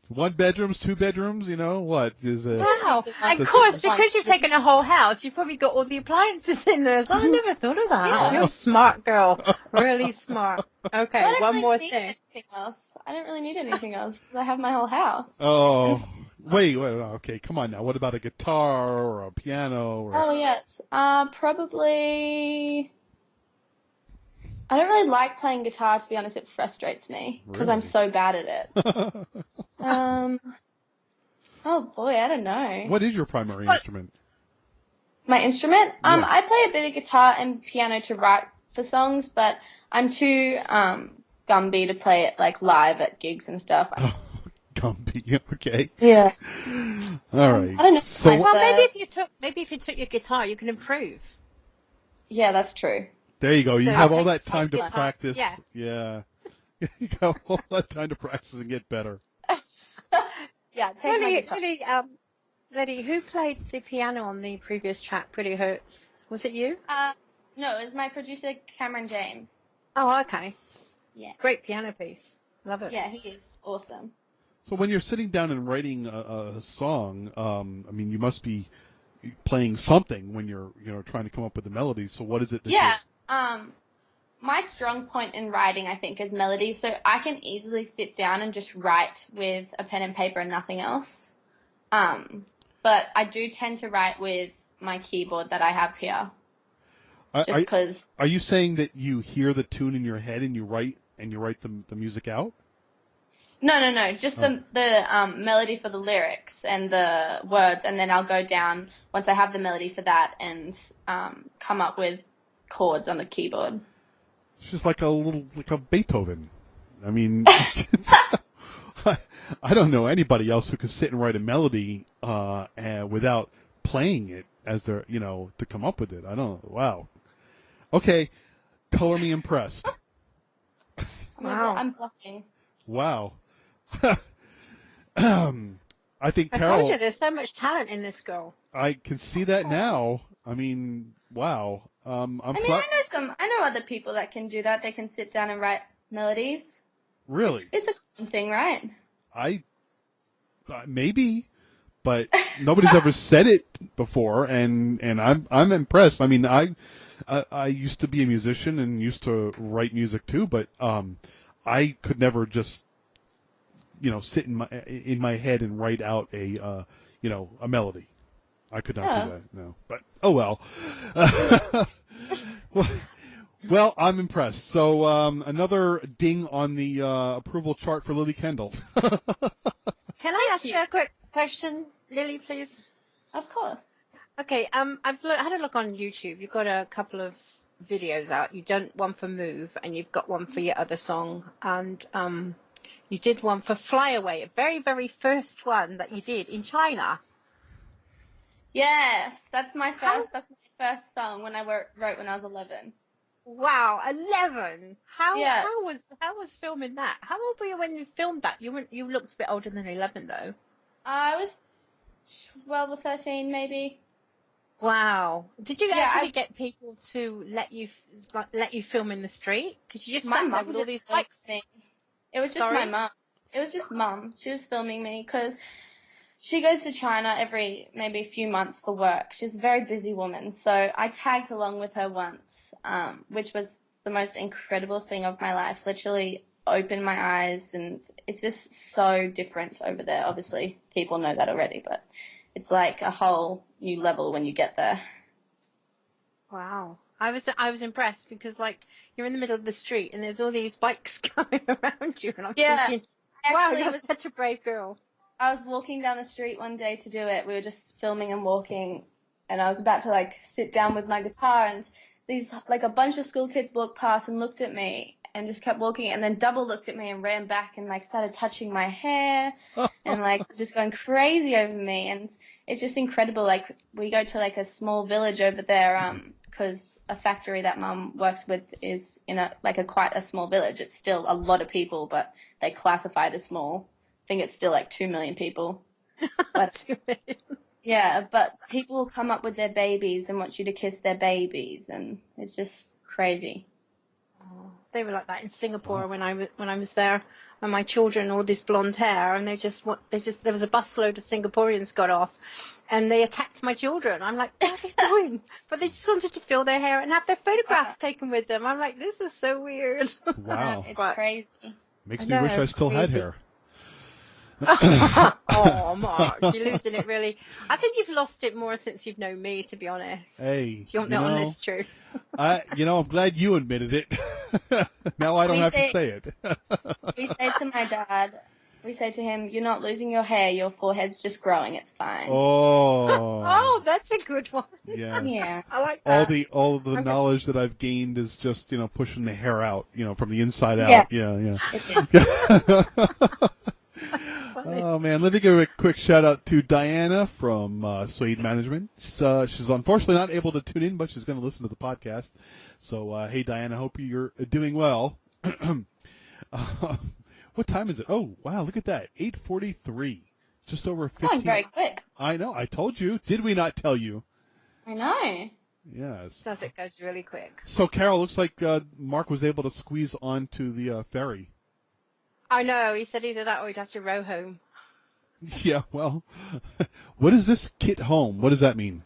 S5: 1 bedrooms, 2 bedrooms. What is it?
S6: Wow. Of course, because you've taken a whole house, you've probably got all the appliances in there. So I never thought of that.
S7: Yeah.
S6: You're a smart girl. Really smart. Okay, one more thing.
S7: Anything else. I don't really need anything else because I have my whole house.
S5: Oh, wait. Okay, come on now. What about a guitar or a piano?
S7: Oh yes. Probably. I don't really like playing guitar, to be honest. It frustrates me because I'm so bad at it. Oh boy, I don't know.
S5: What is your primary instrument?
S7: My instrument? I play a bit of guitar and piano to write for songs, but I'm too Gumby to play it live at gigs and stuff.
S5: Gumby, okay.
S7: Yeah.
S5: All right.
S7: I don't know.
S5: So
S6: maybe if you took your guitar, you can improve.
S7: Yeah, that's true.
S5: There you go. You
S6: So
S5: have all
S6: take-
S5: that time
S6: take
S5: to
S6: your
S5: practice.
S6: time.
S5: Yeah. You have all that time to practice and get better.
S7: Yeah, take my guitar.
S6: Lily, who played the piano on the previous track, Pretty Hurts? Was it you?
S7: No, it was my producer, Cameron James.
S6: Oh, okay.
S7: Yeah.
S6: Great piano piece. Love it.
S7: Yeah, he is awesome.
S5: So when you're sitting down and writing a song, you must be playing something when you're trying to come up with the melody. So what is it that
S7: my strong point in writing, I think, is melody. So I can easily sit down and just write with a pen and paper and nothing else. But I do tend to write with my keyboard that I have here. Just because.
S5: Are you saying that you hear the tune in your head and you write the music out?
S7: No. Just the melody for the lyrics and the words, and then I'll go down once I have the melody for that and come up with chords on the keyboard.
S5: It's just like a Beethoven. I mean, I don't know anybody else who could sit and write a melody without playing it as they're to come up with it. I don't know. Wow. Okay. color me impressed.
S6: Wow.
S7: I'm blushing.
S5: Wow. I think
S6: I
S5: Carol.
S6: told you there's so much talent in this girl.
S5: I can see that now. I mean, wow.
S7: I know other people that can do that. They can sit down and write melodies.
S5: Really?
S7: It's a common thing, right?
S5: Maybe, but nobody's ever said it before, and I'm impressed. I mean, I used to be a musician and used to write music too, but I could never just sit in my head and write out a melody. I could not do that. No, but oh well. Well, I'm impressed. So another ding on the approval chart for Lili Kendall.
S6: Can I ask you a quick question, Lily, please?
S7: Of course.
S6: Okay, I've had a look on YouTube. You've got a couple of videos out. You've done one for Move, and you've got one for your other song, and you did one for Fly Away, a very, very first one that you did in China.
S7: Yes, that's my first song when I wrote when I was 11.
S6: Wow, 11. How
S7: Yeah.
S6: how was filming that? How old were you when you filmed that? You looked a bit older than 11 though.
S7: I was 12 or 13 maybe.
S6: Wow. Did you
S7: Yeah,
S6: actually get people to let you film in the street? Because you just
S7: My
S6: sat there
S7: mum
S6: with all
S7: just
S6: these
S7: filmed
S6: bikes.
S7: me. It was just
S6: Sorry?
S7: my mum. It was just mum. She was filming me because she goes to China every maybe few months for work. She's a very busy woman. So I tagged along with her once, which was the most incredible thing of my life. Literally opened my eyes, and it's just so different over there. Obviously, people know that already, but it's like a whole new level when you get there.
S6: Wow. I was impressed because like you're in the middle of the street and there's all these bikes coming around you, and I'm thinking, wow,
S7: Actually,
S6: you're such a brave girl.
S7: I was walking down the street one day to do it. We were just filming and walking, and I was about to like sit down with my guitar, and these like a bunch of school kids walked past and looked at me and just kept walking, and then double looked at me and ran back and like started touching my hair and like just going crazy over me. And it's just incredible. Like we go to like a small village over there, because a factory that Mum works with is in quite a small village. It's still a lot of people, but they classify it as small. I think it's still like 2 million people. But, yeah, but people will come up with their babies and want you to kiss their babies, and it's just crazy.
S6: Oh, they were like that in Singapore when I was there, and my children all this blonde hair, and there was a busload of Singaporeans got off, and they attacked my children. I'm like, what are they doing? But they just wanted to fill their hair and have their photographs taken with them. I'm like, this is so weird.
S5: Wow.
S7: It's crazy.
S5: Makes me wish I still had hair.
S6: Oh, Mark, you're losing it, really. I think you've lost it more since you've known me, to be honest.
S5: Hey,
S6: if you want the honest truth.
S5: I'm glad you admitted it. Now I don't have to say it.
S7: We say to my dad, we say to him, you're not losing your hair, your forehead's just growing, it's fine.
S5: Oh,
S6: that's a good one.
S5: Yes.
S7: Yeah.
S6: I like that.
S5: All of the knowledge that I've gained is just pushing the hair out, from the inside out. Yeah. Oh man, let me give a quick shout out to Diana from Suede Management. She's unfortunately not able to tune in, but she's going to listen to the podcast. So hey Diana, hope you're doing well. What time is it? Oh wow, look at that, 8:43, just over 15.
S7: Going very quick.
S5: I know. I told you. Did we not tell you?
S7: I know.
S5: Yes.
S6: It goes really quick.
S5: So Carol, looks like Mark was able to squeeze onto the ferry.
S6: I know. He said either that or he'd have to row home.
S5: Yeah, well, what is this kit home? What does that mean?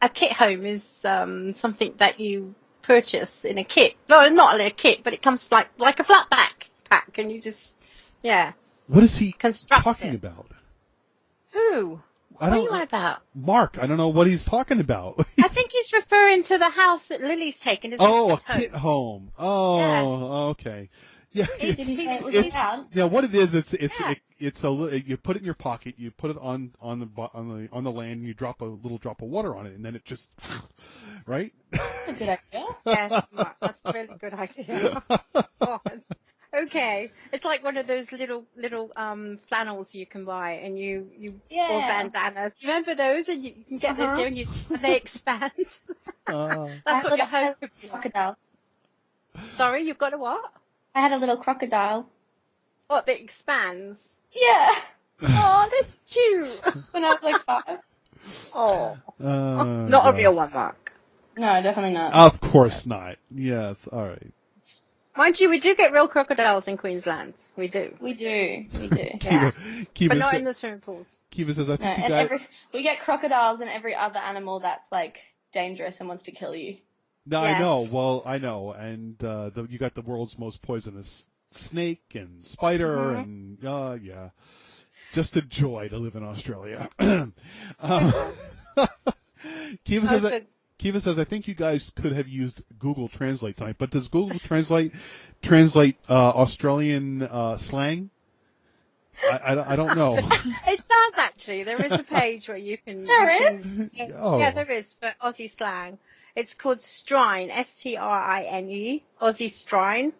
S6: A kit home is something that you purchase in a kit. No, not in a kit, but it comes like a flat pack, and you just, yeah.
S5: What is he
S6: construct
S5: talking
S6: it.
S5: about?
S6: Who? What are you on about?
S5: Mark, I don't know what he's talking about.
S6: I think he's referring to the house that Lily's taken.
S5: A kit home. Oh,
S6: yes.
S5: Okay. Yeah, what it is, it's you put it in your pocket, you put it on the land, and you drop a little drop of water on it, and then it just, right?
S7: That's a good idea.
S6: Yes, Mark, that's a really good idea. Okay, it's like one of those little flannels you can buy, and you or bandanas. You remember those? And you can get those here, and they expand. That's what your home could be like. Sorry, you've got a what?
S7: I had a little crocodile.
S6: What, that expands?
S7: Yeah.
S6: Oh, that's cute.
S7: When I was like 5.
S6: Oh.
S5: Uh,
S6: Not a real one, Mark.
S7: No, definitely not.
S5: Of course not. Yes, all right.
S6: Mind you, we do get real crocodiles in Queensland. We do.
S7: We do. We do.
S6: Yeah.
S5: Kiva
S6: But not
S5: sa-
S6: in the swimming pools.
S5: Kiva says, I
S7: No,
S5: think you
S7: and
S5: guys...
S7: we get crocodiles and every other animal that's like dangerous and wants to kill you.
S5: No,
S6: Yes.
S5: I know. Well, I know. And you got the world's most poisonous snake and spider and, yeah. Just a joy to live in Australia. Kiva says, I think you guys could have used Google Translate tonight, but does Google Translate Australian slang? I don't know.
S6: It does, actually. There is a page where you can...
S7: There is?
S5: Oh.
S6: Yeah, there is, for Aussie slang. It's called Strine, Strine, Aussie Strine.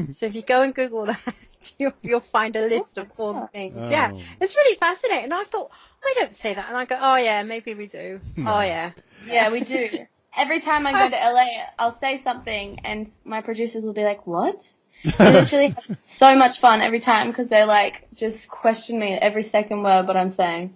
S6: So if you go and Google that, you'll find a list of all the things.
S5: Oh.
S6: Yeah, it's really fascinating. And I thought, I don't say that. And I go, oh, yeah, maybe we do. Oh, yeah.
S7: Yeah, we do. Every time I go to LA, I'll say something and my producers will be like, what? I literally have so much fun every time because they like just question me every second word what I'm saying.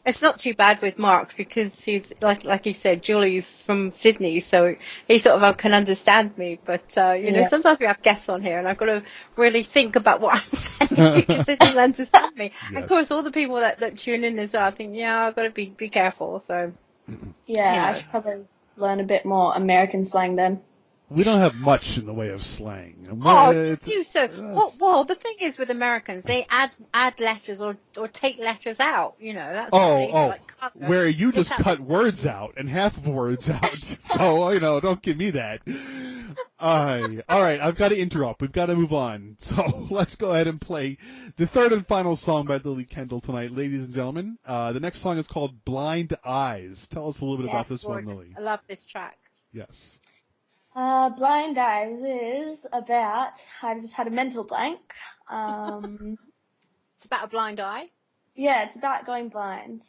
S6: It's not too bad with Mark because he's, like he said, Julie's from Sydney, so he sort of can understand me. But, sometimes we have guests on here and I've got to really think about what I'm saying because they don't understand me.
S5: Yes.
S6: And of course, all the people that tune in as well, I think, I've got to be careful. So,
S7: Yeah, I should probably learn a bit more American slang then.
S5: We don't have much in the way of slang.
S6: you do so. Well, the thing is with Americans, they add letters or take letters out. That's cut them.
S5: Where you just cut words out and half of words out. So, don't give me that. All right, I've got to interrupt. We've got to move on. So let's go ahead and play the third and final song by Lili Kendall tonight, ladies and gentlemen. The next song is called Blind Eyes. Tell us a little bit about this one, Lili.
S6: I love this track.
S5: Yes.
S7: Blind Eyes is about, I just had a mental blank.
S6: It's about a blind eye.
S7: Yeah, it's about going blind.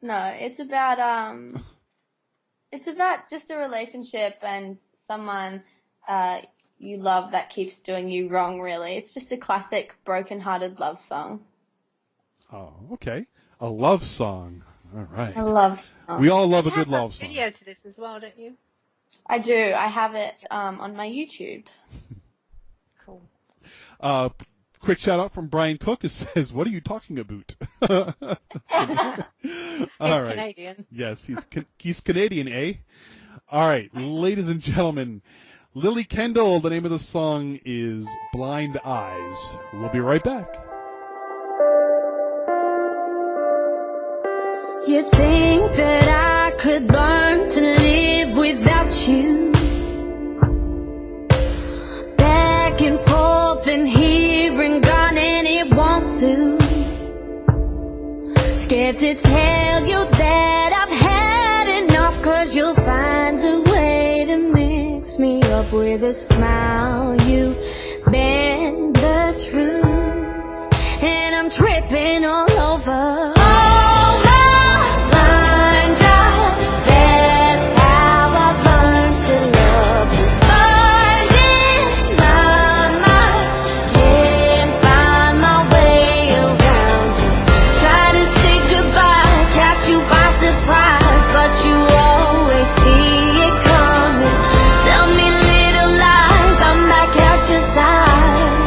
S7: No, it's about just a relationship and someone you love that keeps doing you wrong, really. It's just a classic broken-hearted love song.
S5: Oh, okay. A love song. All right.
S7: A love song.
S5: We all love a good love song.
S6: Video to this as well, don't you?
S7: I do. I have it on my YouTube.
S6: Cool.
S5: Quick shout out from Brian Cook. It says, "What are you talking about?" All right.
S6: Canadian.
S5: Yes, he's Canadian, eh? All right, ladies and gentlemen, Lili Kendall. The name of the song is "Blind Eyes." We'll be right back.
S8: You think that I could learn to live without you? Back and forth and here and gone and it won't do. Scared to tell you that I've had enough, 'cause you'll find a way to mix me up with a smile. You bend the truth and I'm tripping all over. But you always see it coming. Tell me little lies, I'm back at your side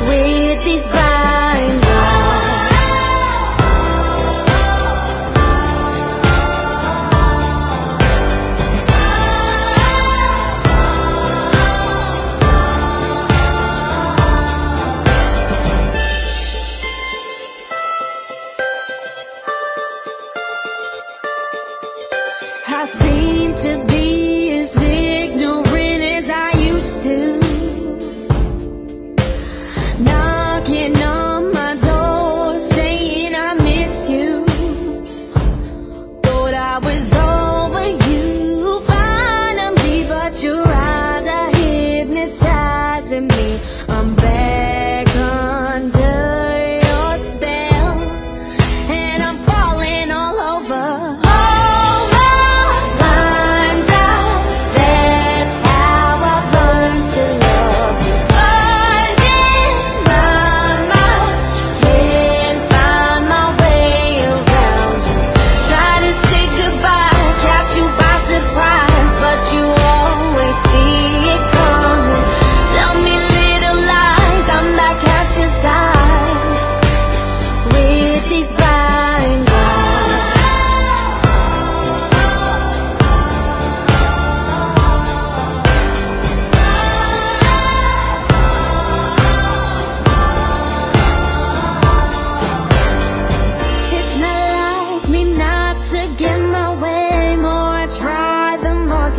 S8: with these blind I seem to be as ignorant as I used to. Knocking on my door, saying I miss you. Thought I was over you finally, but your eyes are hypnotizing me. I'm back under your spell, and I'm falling all over. Blind eyes.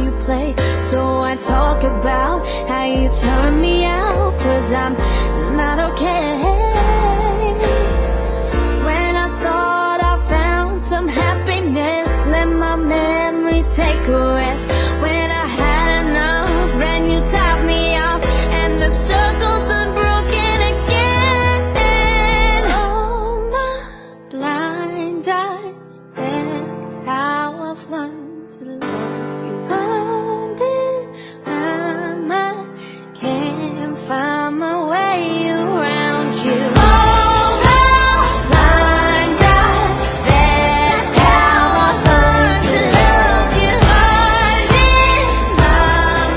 S8: you play. So I talk about how you turn me out, 'cause I'm not okay. When I thought I found some happiness, let my memories take a rest. When I had enough and you topped me off, and the circles unbroken again. Oh, my blind eyes, that's how I've learned to love you. Undid my mind, can't find my way around you. Oh, my blind eyes, that's how I've learned to love you. Undid my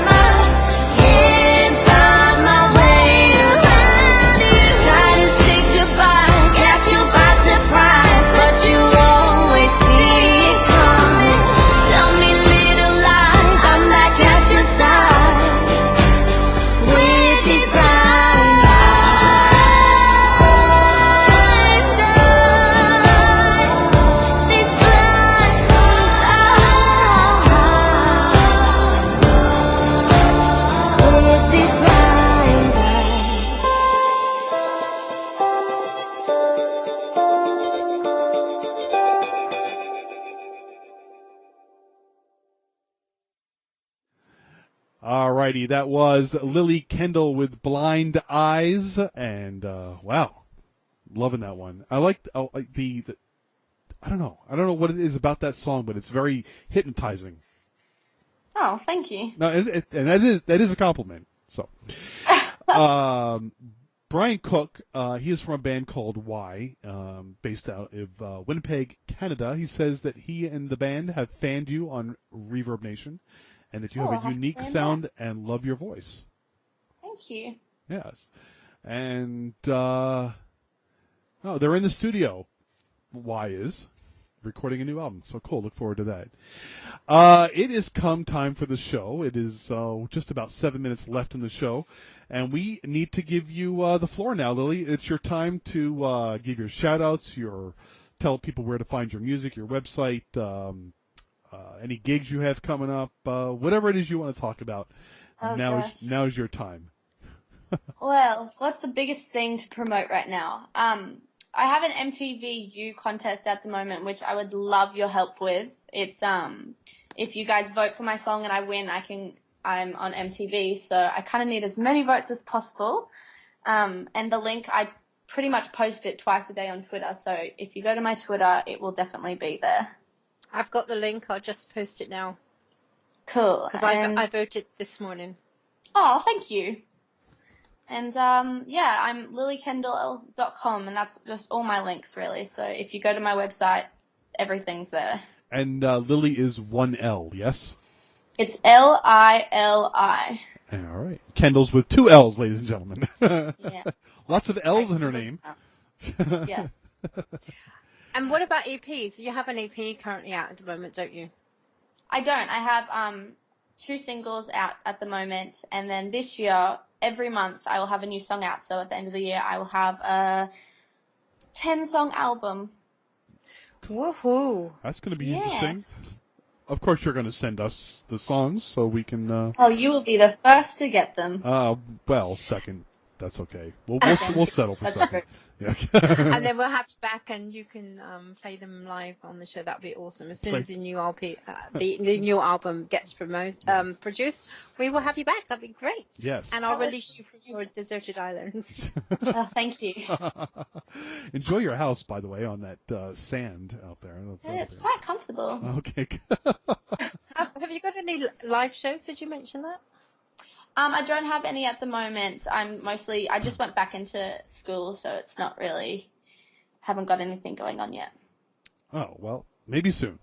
S8: mind, can't find my way around you. Try to say goodbye, catch you by surprise, but you always see it coming. Tell me little lies, I'm back at your side with these blind eyes. These blind eyes. With these blind eyes.
S5: Alrighty, that was Lili Kendall with Blind Eyes, and wow, loving that one. I like the I don't know what it is about that song, but it's very hypnotizing.
S7: Oh, thank you.
S5: No, and that is a compliment. So, Brian Cook, he is from a band called Y, based out of Winnipeg, Canada. He says that he and the band have fanned you on Reverb Nation, and that you have a unique sound and love your voice.
S7: Thank you.
S5: Yes. And, they're in the studio. Y is recording a new album. So cool. Look forward to that. It is come time for the show. It is just about 7 minutes left in the show. And we need to give you the floor now, Lily. It's your time to give your shout-outs, tell people where to find your music, your website, any gigs you have coming up, whatever it is you want to talk about.
S7: Oh,
S5: now is your time.
S7: Well, what's the biggest thing to promote right now? I have an MTV U contest at the moment, which I would love your help with. It's if you guys vote for my song and I win, I'm on MTV, so I kind of need as many votes as possible. And the link, I pretty much post it twice a day on Twitter, so if you go to my Twitter, it will definitely be there.
S6: I've got the link. I'll just post it now.
S7: Cool.
S6: Because I voted this morning.
S7: Oh, thank you. And, I'm lilikendall.com, and that's just all my links, really. So if you go to my website, everything's there.
S5: And Lily is 1 L, yes?
S7: It's Lili.
S5: All right. Kendall's with 2 L's, ladies and gentlemen.
S7: Yeah.
S5: Lots of L's in her name.
S7: Yeah.
S6: And what about EPs? You have an EP currently out at the moment, don't you?
S7: I don't. I have 2 singles out at the moment, and then this year, every month, I will have a new song out. So at the end of the year, I will have a 10-song album.
S6: Woohoo!
S5: That's going to be interesting. Of course, you're going to send us the songs so we can.
S7: Oh, you will be the first to get them.
S5: Well, second. That's okay. We'll settle for second. Yeah.
S6: And then we'll have you back, and you can play them live on the show. That'd be awesome. As soon as the new LP, the new album gets produced, we will have you back. That'd be great.
S5: Yes.
S6: And I'll release you from your deserted islands.
S7: Oh, thank you.
S5: Enjoy your house, by the way, on that sand out there.
S7: It's quite comfortable.
S5: Okay.
S6: Have you got any live shows? Did you mention that?
S7: I don't have any at the moment. I just went back into school, so it's not really, haven't got anything going on yet.
S5: Oh, well, maybe soon.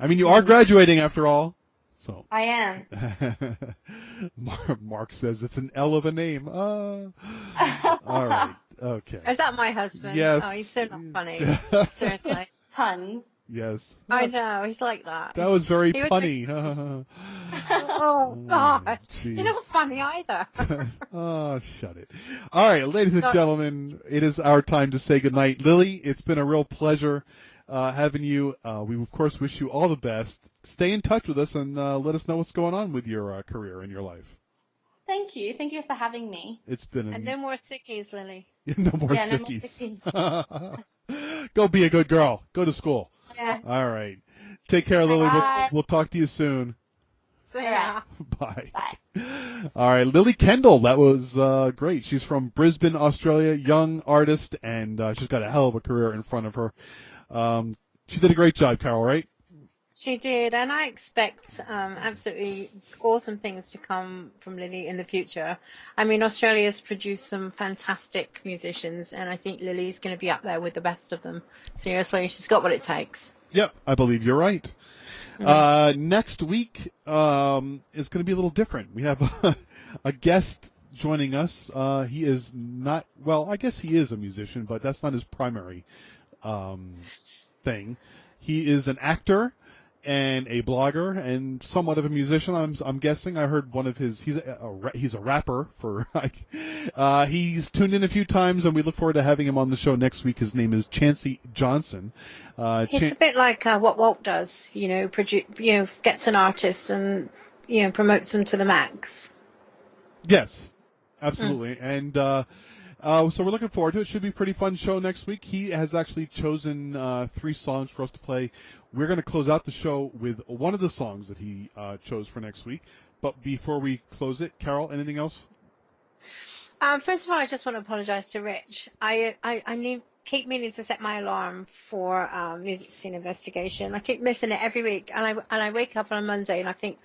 S5: I mean, you are graduating after all. So
S7: I am.
S5: Mark says it's an L of a name. All right. Okay.
S6: Is that my husband?
S5: Yes.
S6: Oh, he's so not funny. Seriously.
S7: Puns.
S5: Yes.
S6: I know. He's like that.
S5: That was very funny.
S6: Oh, God.
S5: Geez.
S6: You're not funny either.
S5: Oh, shut it. All right, ladies and gentlemen, it is our time to say goodnight. Lily, it's been a real pleasure having you. We, of course, wish you all the best. Stay in touch with us and let us know what's going on with your career and your life.
S7: Thank you. Thank you for having me.
S5: It's been
S6: And no more sickies, Lily.
S5: no more
S7: Yeah, no more
S5: sickies.
S7: sickies.
S5: Go be a good girl. Go to school.
S6: Yes.
S5: All right. Take care, Lily.
S7: Bye.
S5: We'll talk to you soon.
S6: See ya.
S5: Bye.
S7: Bye.
S5: All right, Lili Kendall, that was great. She's from Brisbane, Australia, young artist, and she's got a hell of a career in front of her. She did a great job, Carol, right?
S6: She did, and I expect absolutely awesome things to come from Lily in the future. I mean, Australia's produced some fantastic musicians, and I think Lily's going to be up there with the best of them. Seriously, she's got what it takes.
S5: Yep, I believe you're right. Next week is going to be a little different. We have a guest joining us. He is not, well, I guess he is a musician, but that's not his primary thing. He is an actor and a blogger and somewhat of a musician. I'm guessing. I heard one of his. He's a rapper. He's tuned in a few times, and we look forward to having him on the show next week. His name is Chancey Johnson.
S6: It's a bit like what Walt does. Gets an artist and promotes them to the max.
S5: Yes, absolutely. And so we're looking forward to it. Should be a pretty fun show next week. He has actually chosen 3 songs for us to play. We're going to close out the show with one of the songs that he chose for next week. But before we close it, Carol, anything else?
S6: First of all, I just want to apologize to Rich. I keep meaning to set my alarm for music scene investigation. I keep missing it every week, and I wake up on a Monday and I think,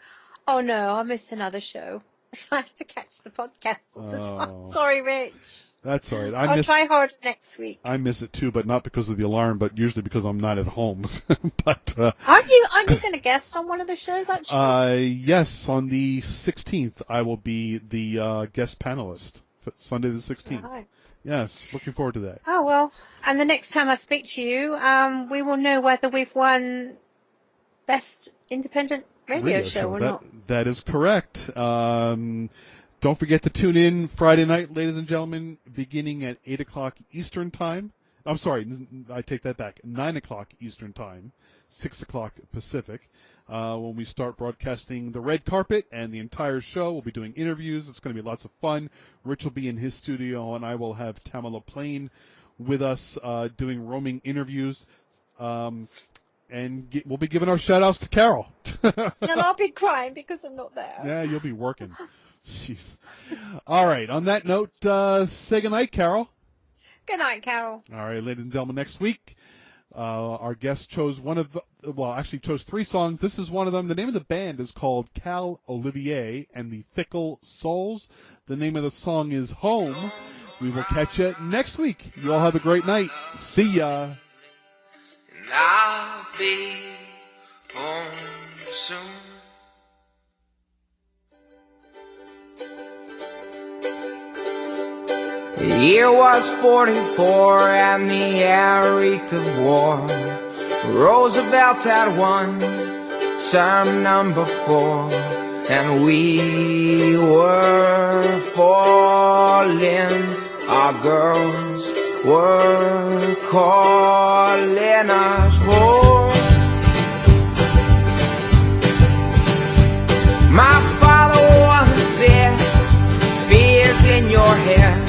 S6: oh no, I missed another show. So I have to catch the podcast all the time. Sorry, Rich.
S5: That's all right.
S6: I'll try harder next week.
S5: I miss it too, but not because of the alarm, but usually because I'm not at home. But
S6: aren't you going to guest on one of the shows actually?
S5: Yes, on the 16th, I will be the guest panelist. Sunday the 16th.
S6: Right.
S5: Yes, looking forward to that.
S6: Oh well, and the next time I speak to you, we will know whether we've won Best Independent Radio Show or not.
S5: That is correct. Don't forget to tune in Friday night, ladies and gentlemen, beginning at 8 o'clock Eastern Time. I'm sorry, I take that back. 9 o'clock Eastern Time, 6 o'clock Pacific, when we start broadcasting the red carpet and the entire show. We'll be doing interviews. It's going to be lots of fun. Rich will be in his studio, and I will have Tamala Plain with us doing roaming interviews. And we'll be giving our shout-outs to Carol.
S6: And I'll be crying because I'm not there.
S5: Yeah, you'll be working. Jeez. All right. On that note, say goodnight, Carol.
S6: Good night, Carol.
S5: All right, ladies and gentlemen, next week, our guest chose chose 3 songs. This is one of them. The name of the band is called Cal Olivier and the Fickle Souls. The name of the song is Home. We will catch you next week. You all have a great night. See ya.
S9: And I'll be home soon. The year was 44 and the air reeked of war. Roosevelt's had won term number 4, and we were falling. Our girls were calling us home. My father once said, fear's in your head.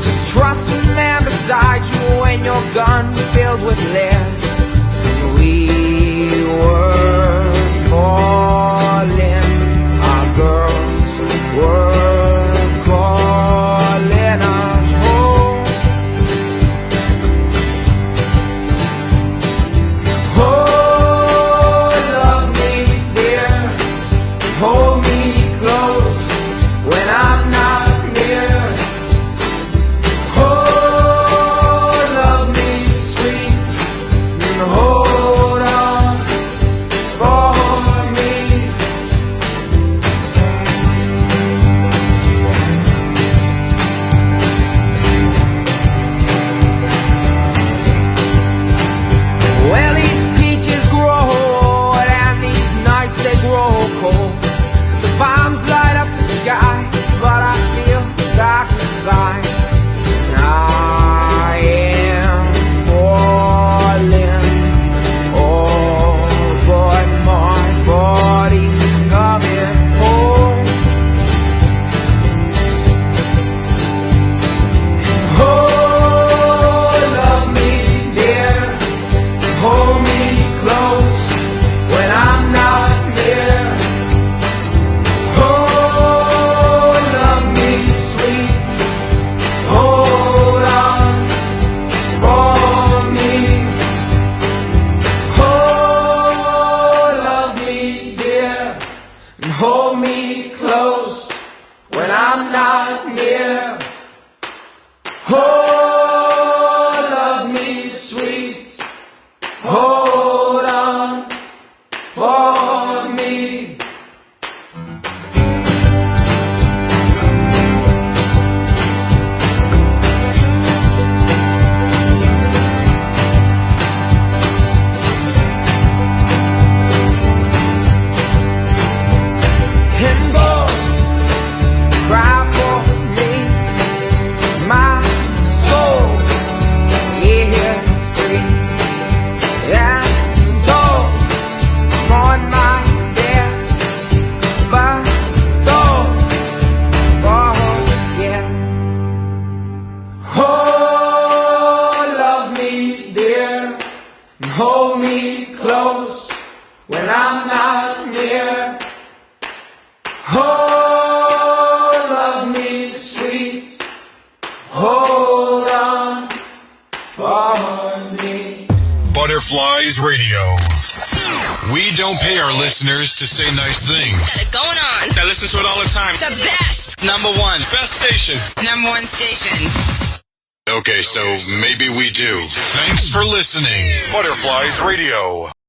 S9: Just trust the man beside you when your gun filled with lead. And we were falling. Our girls were calling us home. Oh, love me, dear. Hold me close when I'm not near. Oh, love me sweet and hold on for me. Well, these peaches grow and these nights they grow cold. The bombs light up the skies, but and hold me close when I'm not near. Oh, love me sweet, hold on for me. And go cry for me, my soul is free. Yeah, go on my dear, but don't forget. Oh, love me dear, and hold me close when I'm not near. Oh, love me sweet, hold on for me.
S4: Butterflies Radio. We don't pay our listeners to say nice things.
S10: Going on.
S11: I listen to it all the time.
S10: The best.
S11: Number one. Best station.
S10: Number one station.
S4: Okay, so maybe we do. Thanks for listening. Butterflies Radio.